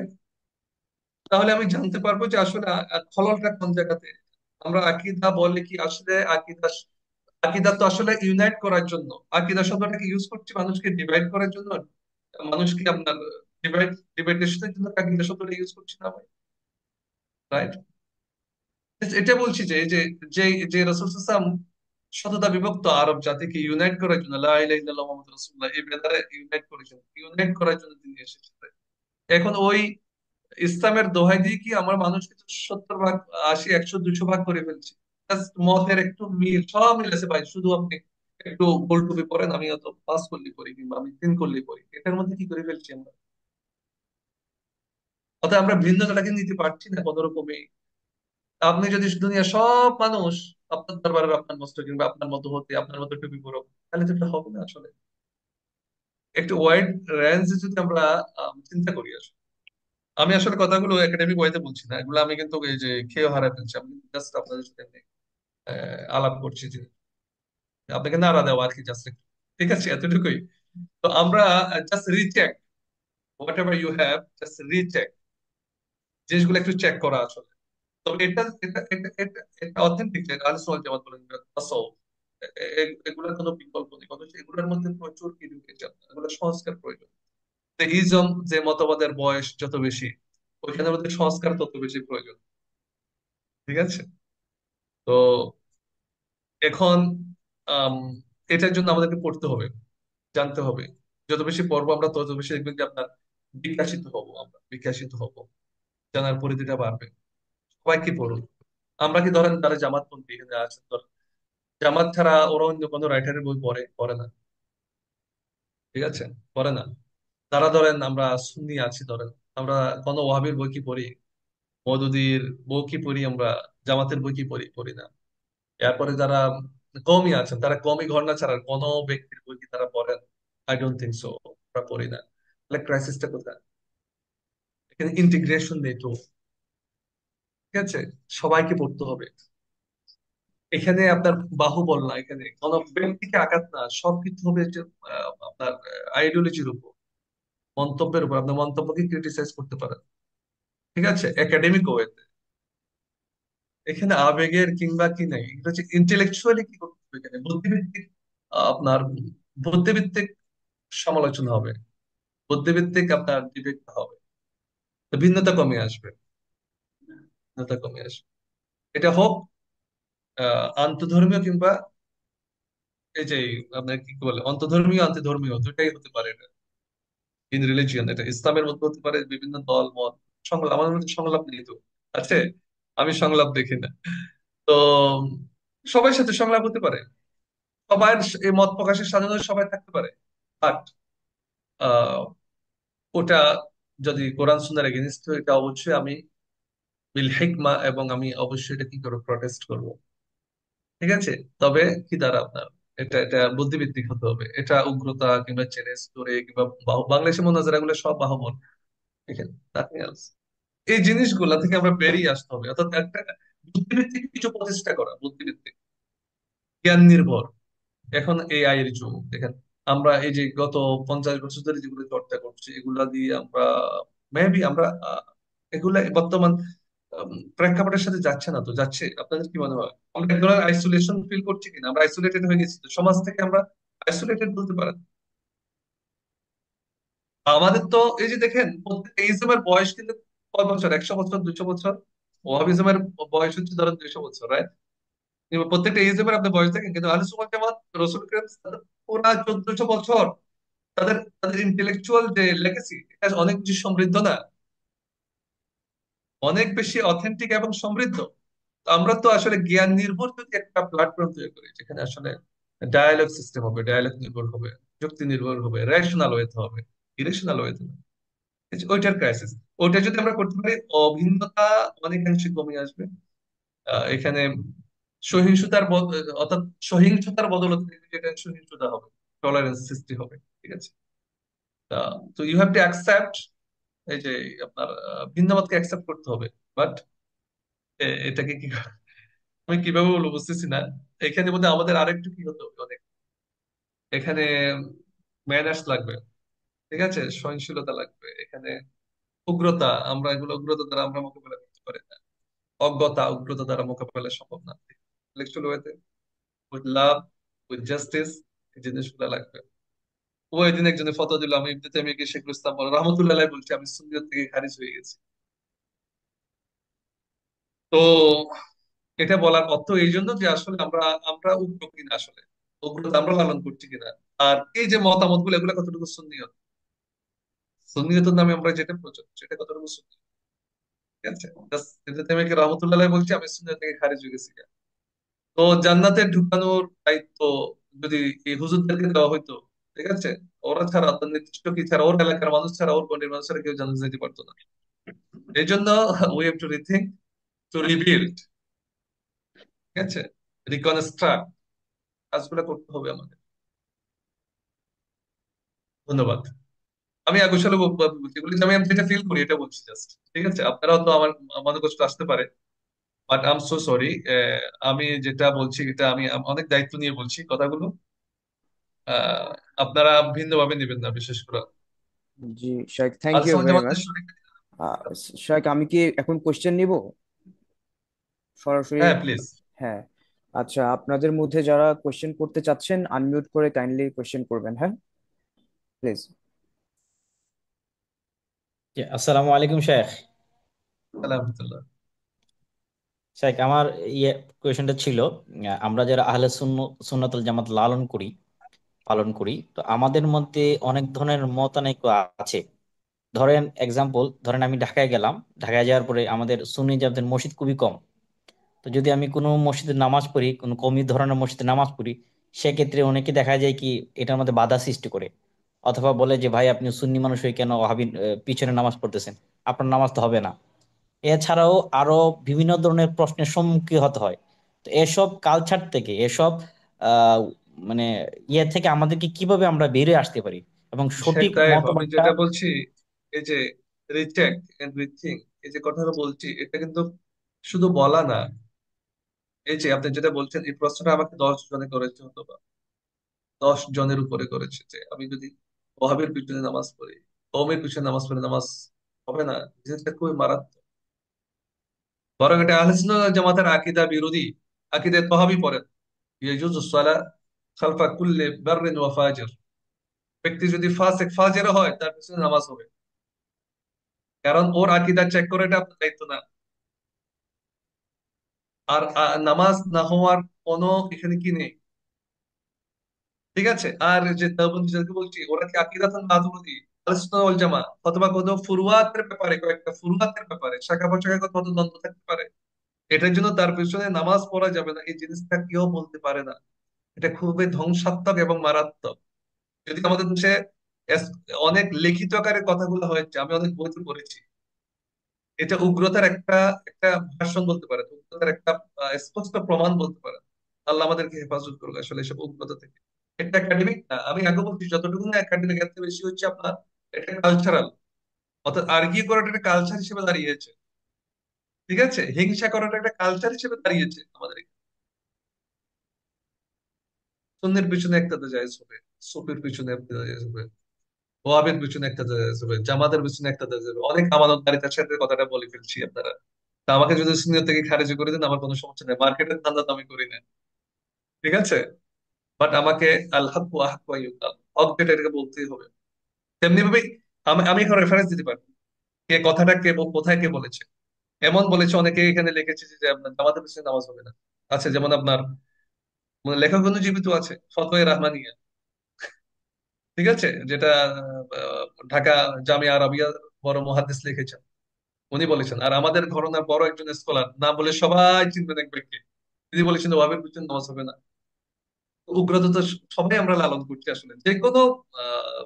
তাহলে আমি জানতে পারবো যে আসলে খললটা কোন জায়গাতে। আমরা আকীদা বলে কি আসলে আকীদা, আকীদা তো আসলে ইউনাইট করার জন্য, আকীদা শব্দটাকে ইউজ করছি মানুষকে ডিভাইড করার জন্য, মানুষকে আপনার ডিভাইডেশনের জন্য আকীদা শব্দটা ইউজ করছি না ভাই, রাইট? এটা বলছি যে যে যে যে রাসূল সাল্লাল্লাহু আলাইহি ওয়াসাল্লাম শততা বিভক্ত আরব জাতিকে ইউনাইট করার জন্য, লা ইলাহা ইল্লাল্লাহ মুহাম্মাদুর রাসূলুল্লাহ, এই ব্যাপারে ইউনাইট করার জন্য তিনি এসেছেন। এখন ওই ইসলামের দোহাই দিয়ে কি আমার মানুষকে তো 70 ভাগ, 80, 100, 200 ভাগ করে ফেলছি? Just মতের একটু মিল, সব মিল আছে ভাই, শুধু আপনি একটু গোল টুপি পরেন, আমি অত 5 করলি পড়ি কিংবা আমি 3 করলি পড়ি, এটার মধ্যে কি করে ফেলছি আমরা? অর্থাৎ আমরা ভিন্নতাটাকে নিতে পারছি না কোন রকমে। আপনি যদি দুনিয়া সব মানুষ আপনার দরবারের আপনার মস্ত কিংবা আপনার মতো হতে, আপনার মতো টুপি পরো, তাহলে তো এটা হবে না আসলে। একটু ওয়াইড রেঞ্জে যদি আমরা চিন্তা করি আসলে, আমি আসলে কথাগুলো একাডেমিক ওয়াইতে বলছি না, এগুলো আমি কিন্তু এই যে খেয়ে হারাই ফেলছি, আমি জাস্ট আপনাদের সাথে এমনি, আলাপ করছি যে আপনাকে নাড়া দেওয়া আর কি, জাস্ট। ঠিক আছে, এতটুকুই। তো আমরা just recheck whatever you have, just recheck জিনিসগুলো একটু চেক করা আসলে। তবে এটা এটা এটা এটা এটা অথেন্টিক যে আহলে সুন্নাত জামাত বলেন, তাসাউফ, এগুলোর কোনো বিকল্প নেই, অথচ এগুলোর মধ্যে প্রচুর এডুকেশন, এগুলো সংস্কার প্রয়োজন। ইজম যে মতবাদের বয়স যত বেশি, ওইখানের মধ্যে সংস্কার তত বেশি প্রয়োজন। ঠিক আছে? তো এখন আম, এটার জন্য আমাদেরকে পড়তে হবে, জানতে হবে। যত বেশি পড়বো আমরা তত বেশি দেখবেন যে আপনার বিকাশিত হব, আমরা বিকাশিত হব, জানার পরিধিটা বাড়বে। সবাই কি পড়ুন। আমরা কি ধরেন তারা জামাতপন্থী এখানে আছেন, ধরেন জামাত ছাড়া ওরা অন্য কোনো রাইটারের বই পড়ে পড়ে না। ঠিক আছে? পড়ে না। তারা ধরেন আমরা সুন্নি আছি, ধরেন আমরা কোনো ওয়াহাবির বই কি পড়ি, মওদুদির বই কি পড়ি আমরা, জামাতের বই কি পড়ি? পড়ি না। এরপরে যারা কওমি আছেন, তারা কওমি ঘরানা ছাড়া কোনো ব্যক্তির বই কি তারা পড়েন? আই ডোন্ট থিঙ্ক সো, আমরা পড়ি না। তাহলে ক্রাইসিসটা কোথায়? এখানে ইন্টিগ্রেশন নেই তো। ঠিক আছে? সবাইকে পড়তে হবে। এখানে আপনার বাহুবল না, এখানে কোনো ব্যক্তিকে আঘাত না, সবকিছু হবে যে আপনার আইডিওলজির উপর, মন্তব্যের উপর। আপনার মন্তব্যকে ক্রিটিসাইজ করতে পারেন, ঠিক আছে, একাডেমিক ওয়েতে। এখানে আবেগের কিংবা কি নাই, এটা হচ্ছে ইন্টেলেকচুয়ালি কি করতে হবে, এখানে বুদ্ধিভিত্তিক আপনার বুদ্ধিভিত্তিক সমালোচনা হবে, বুদ্ধিভিত্তিক আপনার ডিবেট হবে, তো ভিন্নতা কমে আসবে, ভিন্নতা কমে আসবে। এটা হোক আন্তধর্মীয় কিংবা এই যে আপনার কি বলে অন্তধর্মীয় আন্তধর্মীয়, দুটাই হতে পারে এটা। ইন রিলিজিয়ন এটা ইসলামের মধ্যে হতে পারে, বিভিন্ন দল মত সংলাপ, আমাদের মধ্যে সংলাপ নেই তো, আছে? আমি সংলাপ দেখি না তো। সবার সাথে সংলাপ হতে পারে, সবার এই মত প্রকাশের স্বাধীনতা সবাই থাকতে পারে, বাট ওটা যদি কোরআন সুন্নাহর এগেইনস্ট হয়, এটা অবশ্যই আমি বিল হিকমা, এবং আমি অবশ্যই এটা কি করবো, প্রটেস্ট করব। ঠিক আছে? তবে কি দ্বারা আপনার, এটা এটা বুদ্ধিভিত্তিক হতে হবে, এটা উগ্রতা কিংবা চ্যালেঞ্জ করে কিংবা বাংলাদেশের মোনাজারা গুলো সব বাহবল, এখানে nothing else। এই জিনিসগুলা থেকে আমরা বেরিয়ে আসতে হবে, অর্থাৎ একটা বুদ্ধিভিত্তিক কিছু প্রচেষ্টা করা, বুদ্ধিভিত্তিক জ্ঞান নির্ভর। এখন এআই এর যুগ দেখেন, আমরা এই যে গত 50 বছর ধরে যেগুলো চর্চা করছি, এগুলা দিয়ে আমরা মেবি আমরা এগুলা বর্তমান প্রেক্ষাপটের সাথে যাচ্ছে না, তো যাচ্ছে? আপনাদের কি মনে হয়? আমরা এক ধরনের আইসোলেশন ফিল করছি কিনা? আমরা আইসোলেটেড হয়ে গেছি, তো সমাজ থেকে আমরা আইসোলেটেড বলতে পারেন। আমাদের তো এই যে দেখেন, প্রত্যেকটা ইজমের বয়স কিন্তু কয় বছর? 100 বছর, 200 বছর। ওয়াহাবিজমের বয়স হচ্ছে ধরেন 200 বছর, রাইট? প্রত্যেকটা ইজমের আপনি বয়স দেখেন, কিন্তু আহলে সুন্নাত জামাত রাসূল করিম পুরা 1400 বছর তাদের তাদের ইন্টেলেকচুয়াল যে লেগেসি, এটা অনেক বেশি সমৃদ্ধ না? অনেক বেশি অথেন্টিক এবং সমৃদ্ধ। তো আমরা তো আসলে জ্ঞান নির্ভর যদি একটা প্ল্যাটফর্ম তৈরি করি, যেখানে আসলে ডায়ালগ সিস্টেম হবে, ডায়ালগ নির্ভর হবে, যুক্তি নির্ভর হবে, রেশনাল ওয়েতে হবে, ইরেশনাল ওয়েতে না। এই যে ওইটার ক্রাইসিস, ওইটা যদি আমরা করতে পারি, অভিন্নতা অনেকাংশে কমে আসবে। এখানে সহিংসতার অর্থাৎ সহিংসতার বদলতে যেটা সহিংসতা হবে, টলারেন্স সৃষ্টি হবে। ঠিক আছে? তা তো ইউ হ্যাভ টু অ্যাকসেপ্ট, এই যে আপনার ভিন্নমতকে অ্যাকসেপ্ট করতে হবে। বাট এটাকে কি আমি কিভাবে বলবো বুঝতেছি না। এখানে মধ্যে আমাদের আরেকটু কি হতে হবে অনেক, এখানে ম্যানার্স লাগবে। ঠিক আছে? সহনশীলতা লাগবে এখানে। উগ্রতা, আমরা এগুলো উগ্রতা দ্বারা আমরা মোকাবেলা করতে পারি না। অজ্ঞতা, উগ্রতা দ্বারা মোকাবেলা সম্ভব না। ইন্টেলেকচুয়াল ওয়েতে, উইথ লাভ, উইথ জাস্টিস, এই জিনিসগুলো লাগবে। ওই দিন একজনের ফটো দিল, আমি ইবনে তাইমিয়াকে শেখুল ইসলাম রহমতুল্লাহ আলাইহি বলছি আমি সুন্নিয়ত থেকে খারিজ হয়ে গেছি। তো এটা বলার অর্থ এই জন্য যে আসলে আমরা আমরা উগ্র কিনা, আসলে উগ্রতা আমরা লালন করছি কিনা। আর এই যে মতামত গুলো, এগুলো কতটুকু সুন্নিয়ত, সুন্নিয়তের নামে আমরা যেটা প্রচার করছি, এটা কতটুকু সুন্নিয়ত? ঠিক আছে? জাস্ট ইবনে তাইমিয়াকে রহমতুল্লাহ আলাইহি বলছি আমি সুন্নিয়ত থেকে খারিজ হয়ে গেছি। তো জান্নাতে ঢুকানোর দায়িত্ব যদি এই হুজুরদেরকে দেওয়া হইতো, ঠিক আছে, ওরা ছাড়া তো নির্দিষ্ট কি ছাড়া, ওর এলাকার মানুষ ছাড়া, ওর গণ্ডির মানুষ ছাড়া কেউ জান্নাতে যেতে পারতো না। এই জন্য we have to rethink, to rebuild. ঠিক আছে? রিকনস্ট্রাক্ট, কাজগুলো করতে হবে আমাদের। ধন্যবাদ। আমি আগোছালো বলছি, এগুলো যে আমি যেটা ফিল করি এটা বলছি জাস্ট। ঠিক আছে? আপনারাও তো আমার মনে কষ্ট আসতে পারে, but I am so sorry. আমি যেটা বলছি এটা আমি অনেক দায়িত্ব নিয়ে বলছি কথাগুলো। আহ, আপনারা ভিন্নভাবে নেবেন না, বিশেষ করে জি শাইখ, থ্যাংক আল ইউ সমাজ ভেরি জামাতের মাচ। শরীক। শাইখ, আমি কি এখন কোশ্চেন নিব সরাসরি? হ্যাঁ, প্লিজ। হ্যাঁ। আচ্ছা, আপনাদের মধ্যে যারা কোশ্চেন করতে চাচ্ছেন আনমিউট করে কাইন্ডলি কোশ্চেন করবেন, হ্যাঁ, প্লিজ। জি, আসসালামু আলাইকুম শেখ। আলহামদুলিল্লাহ। শেখ, আমার ইয়ে কোয়েশনটা ছিল, আমরা যারা আহলে সুন্নাতুল জামাত পালন করি, তো আমাদের মধ্যে অনেক ধরনের মতানৈক্য আছে। ধরেন এক্সাম্পল, ধরেন আমি ঢাকায় গেলাম, ঢাকায় যাওয়ার পরে আমাদের সুন্নি জামাতের মসজিদ খুবই কম। তো যদি আমি কোনো মসজিদে নামাজ পড়ি, কোনো কমি ধরনের মসজিদে নামাজ পড়ি, সেক্ষেত্রে অনেকে দেখা যায় কি এটার মধ্যে বাধা সৃষ্টি করে, অথবা বলে যে ভাই আপনি সুন্নি মানুষ হয়ে কেন ওয়াহাবি পিছনে নামাজ পড়তেছেন, আপনার নামাজ তো হবে না। এছাড়াও আরো বিভিন্ন ধরনের প্রশ্নের সম্মুখীন হতে হয়। তো এসব কালচার থেকে, এসব আহ মানে ইয়ে থেকে আমাদেরকে কিভাবে আমরা বেরিয়ে আসতে পারি এবং শেখ সঠিক তাইব, আমি মতবাদটা। যেটা বলছি, এই যে রিচেক এন্ড রিথিং, এই যে কথাটা বলছি, এটা কিন্তু শুধু বলা না। এই যে আপনি যেটা বলছেন, এই প্রশ্নটা আমাকে 10 জনে করেছে, হতো বা 10 জনের উপরে করেছে, যে আমি যদি ওহাবের পিছনে নামাজ পড়ি, কওমের পিছনে নামাজ পড়ি, নামাজ হবে না। জিনিসটা খুবই মারাত্মক। বরং এটা আহলে সুন্নাত ওয়াল জামাতের আকীদা বিরোধী। আকীদায়ে তহাবি পড়েন, ইয়াজুজু সালাহ খালফা কুল্লি বাররিন ওয়া ফাজির। ব্যক্তি যদি ফাসিক ফাজের হয়, তার পিছনে নামাজ হবে। কারণ ওর আকীদা চেক করে, এটা আপনার দায়িত্ব না। আর নামাজ না হওয়ার কোনো এখানে কি নেই। ঠিক আছে? আর যে দেওবন্দি যাদেরকে বলছি, ওরা কি আকীদাতুন মাতুরিদি, আহলে সুন্নাত ওয়াল জামাত, অথবা কোনো ফুরুয়াতের ব্যাপারে, কয়েকটা ফুরুয়াতের ব্যাপারে শাখা প্রশাখাগত মত দ্বন্দ্ব থাকতে পারে, এটার জন্য তার পিছনে নামাজ পড়া যাবে না, এই জিনিসটা কেউ বলতে পারে না। এটা খুবই ধ্বংসাত্মক এবং মারাত্মক। যদি আমাদের দেশে এস- অনেক লিখিত আকারে কথাগুলো হয়েছে, আমি অনেক বইতে পড়েছি। এটা উগ্রতার একটা একটা ভাষণ বলতে পারেন, উগ্রতার একটা স্পষ্ট প্রমাণ বলতে পারেন। আল্লাহ আমাদেরকে হেফাজত করুক আসলে এসব উগ্রতা থেকে। এটা একাডেমিক না, আমি আগে বলছি, যতটুকু না একাডেমিক, এর থেকে বেশি হচ্ছে আপনার এটা কালচারাল। অর্থাৎ আর্গিউ করাটা একটা কালচার হিসেবে দাঁড়িয়েছে। ঠিক আছে? হিংসা করাটা একটা কালচার হিসেবে দাঁড়িয়েছে আমাদের এখানে। সুন্নের পিছনে একটা জায়েজ হবে, সুফির পিছনে একটা জায়েজ হবে। ওয়াহাবের পিছনে একটা দেওয়া যাবে, জামাতের পিছনে একটা দেওয়া যাবে, অনেক আমানতদারিতার সাথে কথাটা বলে ফেলছি আপনারা। তা আমাকে যদি সুন্নিয়ত থেকে খারিজ করে দেন আমার কোনো সমস্যা নেই, মার্কেটের ধান্দা তো আমি করি না, ঠিক আছে। বাট আমাকে আল হাক্কু আহাক্কু আন ইউকাল, হক যেটা এটাকে বলতেই হবে। তেমনি ভাবে আমি আমি এখন রেফারেন্স দিতে পারি কে কথাটা কে কোথায় কে বলেছে। এমন বলেছে, অনেকে এখানে লিখেছে যে আপনার জামাতের পিছনে নামাজ হবে না। আচ্ছা, যেমন আপনার লেখক জীবিত আছে, ফতোয়া রহমানিয়া, ঠিক আছে, যেটা ঢাকা জামিয়া আরবিয়া বড় মুহাদ্দিস লিখেছেন, উনি বলেছেন। আর আমাদের ঘরানার বড় একজন স্কলার, না বলে সবাই চিনবেন এক ব্যক্তি, তিনি বলেছেন ওয়াহাবের পিছনে নামাজ হবে না। উগ্রতা তো সবাই আমরা লালন করছি আসলে, যে কোনো আহ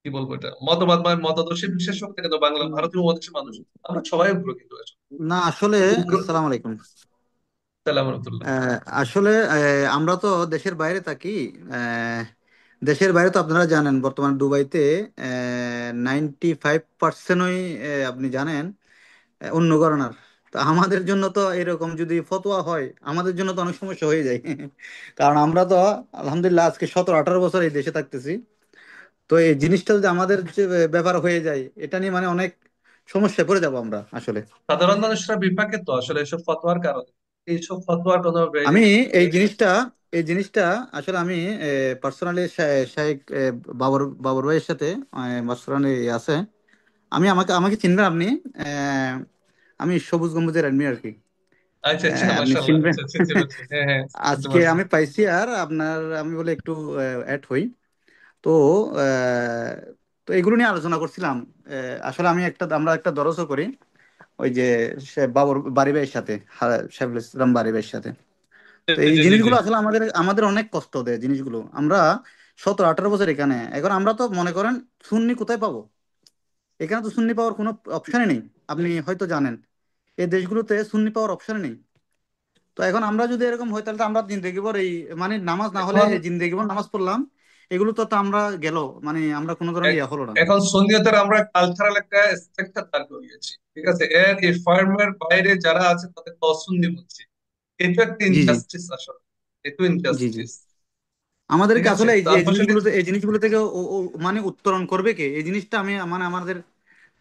কি বলবো এটা, মতবাদ বা মতাদর্শে বিশেষ হোক না কেন, বাংলা ভারতীয় মহাদেশের মানুষ আমরা সবাই উগ্র কিন্তু আসলে। না আসলে, উগ্র। আসসালামু আলাইকুম। সালাম রহমতুল্লাহ। আসলে আমরা তো দেশের বাইরে থাকি। আহ, দেশের বাইরে তো আপনারা জানেন বর্তমানে দুবাইতে 95%ই আপনি জানেন অন্য ঘরানার। তো আমাদের জন্য তো এরকম যদি ফতোয়া হয় আমাদের জন্য তো অনেক সমস্যা হয়ে যায়। কারণ আমরা তো আলহামদুলিল্লাহ আজকে 17-18 বছর এই দেশে থাকতেছি। তো এই জিনিসটা যদি আমাদের যে ব্যাপার হয়ে যায় এটা নিয়ে মানে অনেক সমস্যায় পড়ে যাবো আমরা আসলে। সাধারণ মানুষরা বিপাকে তো আসলে এসব ফতোয়ার কারণে, এইসব ফতোয়ার কোনো আমি ভেরিফিকেশন এই জিনিসটা এই জিনিসটা আসলে আমি পার্সোনালি শাহেক বাবর বাবর ভাইয়ের সাথে পার্সোনালি আছে। আমি আমাকে আমাকে চিনবেন আপনি। আহ, আমি সবুজ গম্বুজের অ্যাডমিন আর কি। আচ্ছা আচ্ছা, আপনি মাশাআল্লাহ, চিনবেন। আচ্ছা চিনতে পারছি, হ্যাঁ হ্যাঁ, চিনতে আজকে পারছি। আমি পাইছি আর আপনার আমি বলে একটু অ্যাড হই। তো আহ, তো এগুলো নিয়ে আলোচনা করছিলাম। আসলে আমরা একটা দরজও করি ওই যে বাবর বাড়ি ভাইয়ের সাথে, সাইফুল ইসলাম বাড়ি ভাইয়ের সাথে। তো জি এই জি জি জি। জিনিসগুলো আসলে আমাদের আমাদের অনেক কষ্ট দেয় জিনিসগুলো। আমরা 17-18 বছর এখানে, এখন আমরা তো মনে করেন সুন্নি কোথায় পাবো? এখানে তো সুন্নি পাওয়ার কোনো অপশনই নেই। আপনি হয়তো জানেন এই দেশগুলোতে সুন্নি পাওয়ার অপশন নেই। তো এখন আমরা যদি এরকম হয় তাহলে তো আমরা জিন্দেগি ভর এই মানে নামাজ না হলে এখন এই জিন্দেগি ভর নামাজ পড়লাম, এগুলো তো তো আমরা গেল মানে আমরা কোনো ধরনের এ- ইয়া হলো না। এখন সুন্নিয়তের আমরা কালচারাল একটা স্ট্রাকচার দাঁড় করিয়েছি, ঠিক আছে, এর এই ফার্মের বাইরে যারা আছে তাদেরকে অসুন্নি বলছি। এটা একটা জি জি ইনজাস্টিস আসলে, এটা জি জি। ইনজাস্টিস, ঠিক আমাদেরকে আছে। আসলে তো এই আনফরচুনেটলি জিনিসগুলো থেকে মানে উত্তরণ করবে কে? এই জিনিসটা আমি মানে আমাদের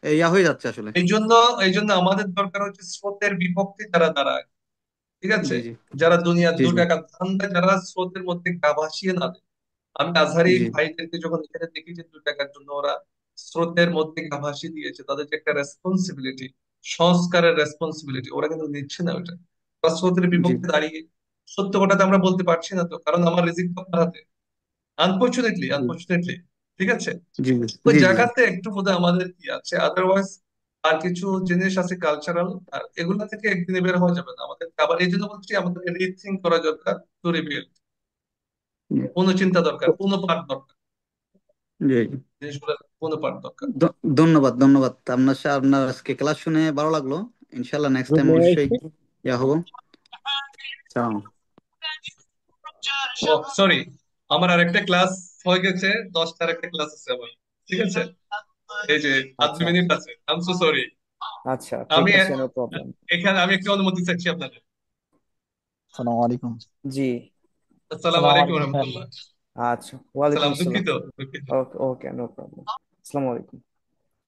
ইয়া হয়ে যাচ্ছে আসলে। এই জন্য এই জন্য আমাদের দরকার হচ্ছে স্রোতের বিপক্ষে যারা দাঁড়ায়, ঠিক আছে, জি জি যারা দুনিয়ার জি দু জি টাকা ধান্দা, যারা স্রোতের মধ্যে গা ভাসিয়ে না দেয়। আমি আজহারি জি ভাইদেরকে যখন এখানে দেখি যে 2 টাকার জন্য ওরা স্রোতের মধ্যে গা ভাসিয়ে দিয়েছে, তাদের যে একটা রেসপন্সিবিলিটি, সংস্কারের রেসপন্সিবিলিটি, ওরা কিন্তু নিচ্ছে না ওটা। ওরা স্রোতের জি বিপক্ষে দাঁড়িয়ে সত্য কথাটা আমরা বলতে পারছি না তো, কারণ আমার রিজিক তো আপনার হাতে, আনফরচুনেটলি আনফরচুনেটলি, ঠিক আছে। জি ওই জি জি জি জায়গাতে একটু বোধহয় আমাদের কি আছে, আদারওয়াইজ আর কিছু জিনিস আছে কালচারাল, আর এগুলা থেকে একদিনে বের হওয়া যাবে না আমাদের। আবার এই জন্য বলছি আমাদের রিথিঙ্ক করা দরকার, টু রিবিল্ড, জি। পুনঃচিন্তা দরকার, পুনঃপাঠ দরকার, জি, জি। জিনিসগুলো পুনঃপাঠ দরকার। ধন্যবাদ ধন্যবাদ আপনার আজকে ক্লাস শুনে ভালো লাগলো। ইনশাল্লাহ নেক্সট টাইম অবশ্যই ইয়া হবো। সালাম। ও সরি, আমার আরেকটা ক্লাস হয়ে গেছে, 10টার একটা ক্লাস আছে আমার, ঠিক আছে, এই যে আর আচ্ছা 2 মিনিট আচ্ছা আছে, আই এম সো সরি। আচ্ছা, ঠিক আমি আছে, নো প্রবলেম। এখানে আমি একটু অনুমতি চাচ্ছি আপনাদের। আসসালামু আলাইকুম। জি। আসসালামু আসসালামু আলাইকুম আলাইকুম স্যার। রহমতুল্লাহ। আচ্ছা, ওয়ালাইকুম সালাম, আসসালাম। দুঃখিত দুঃখিত। ওকে ওকে, নো প্রবলেম। আসসালামু আলাইকুম।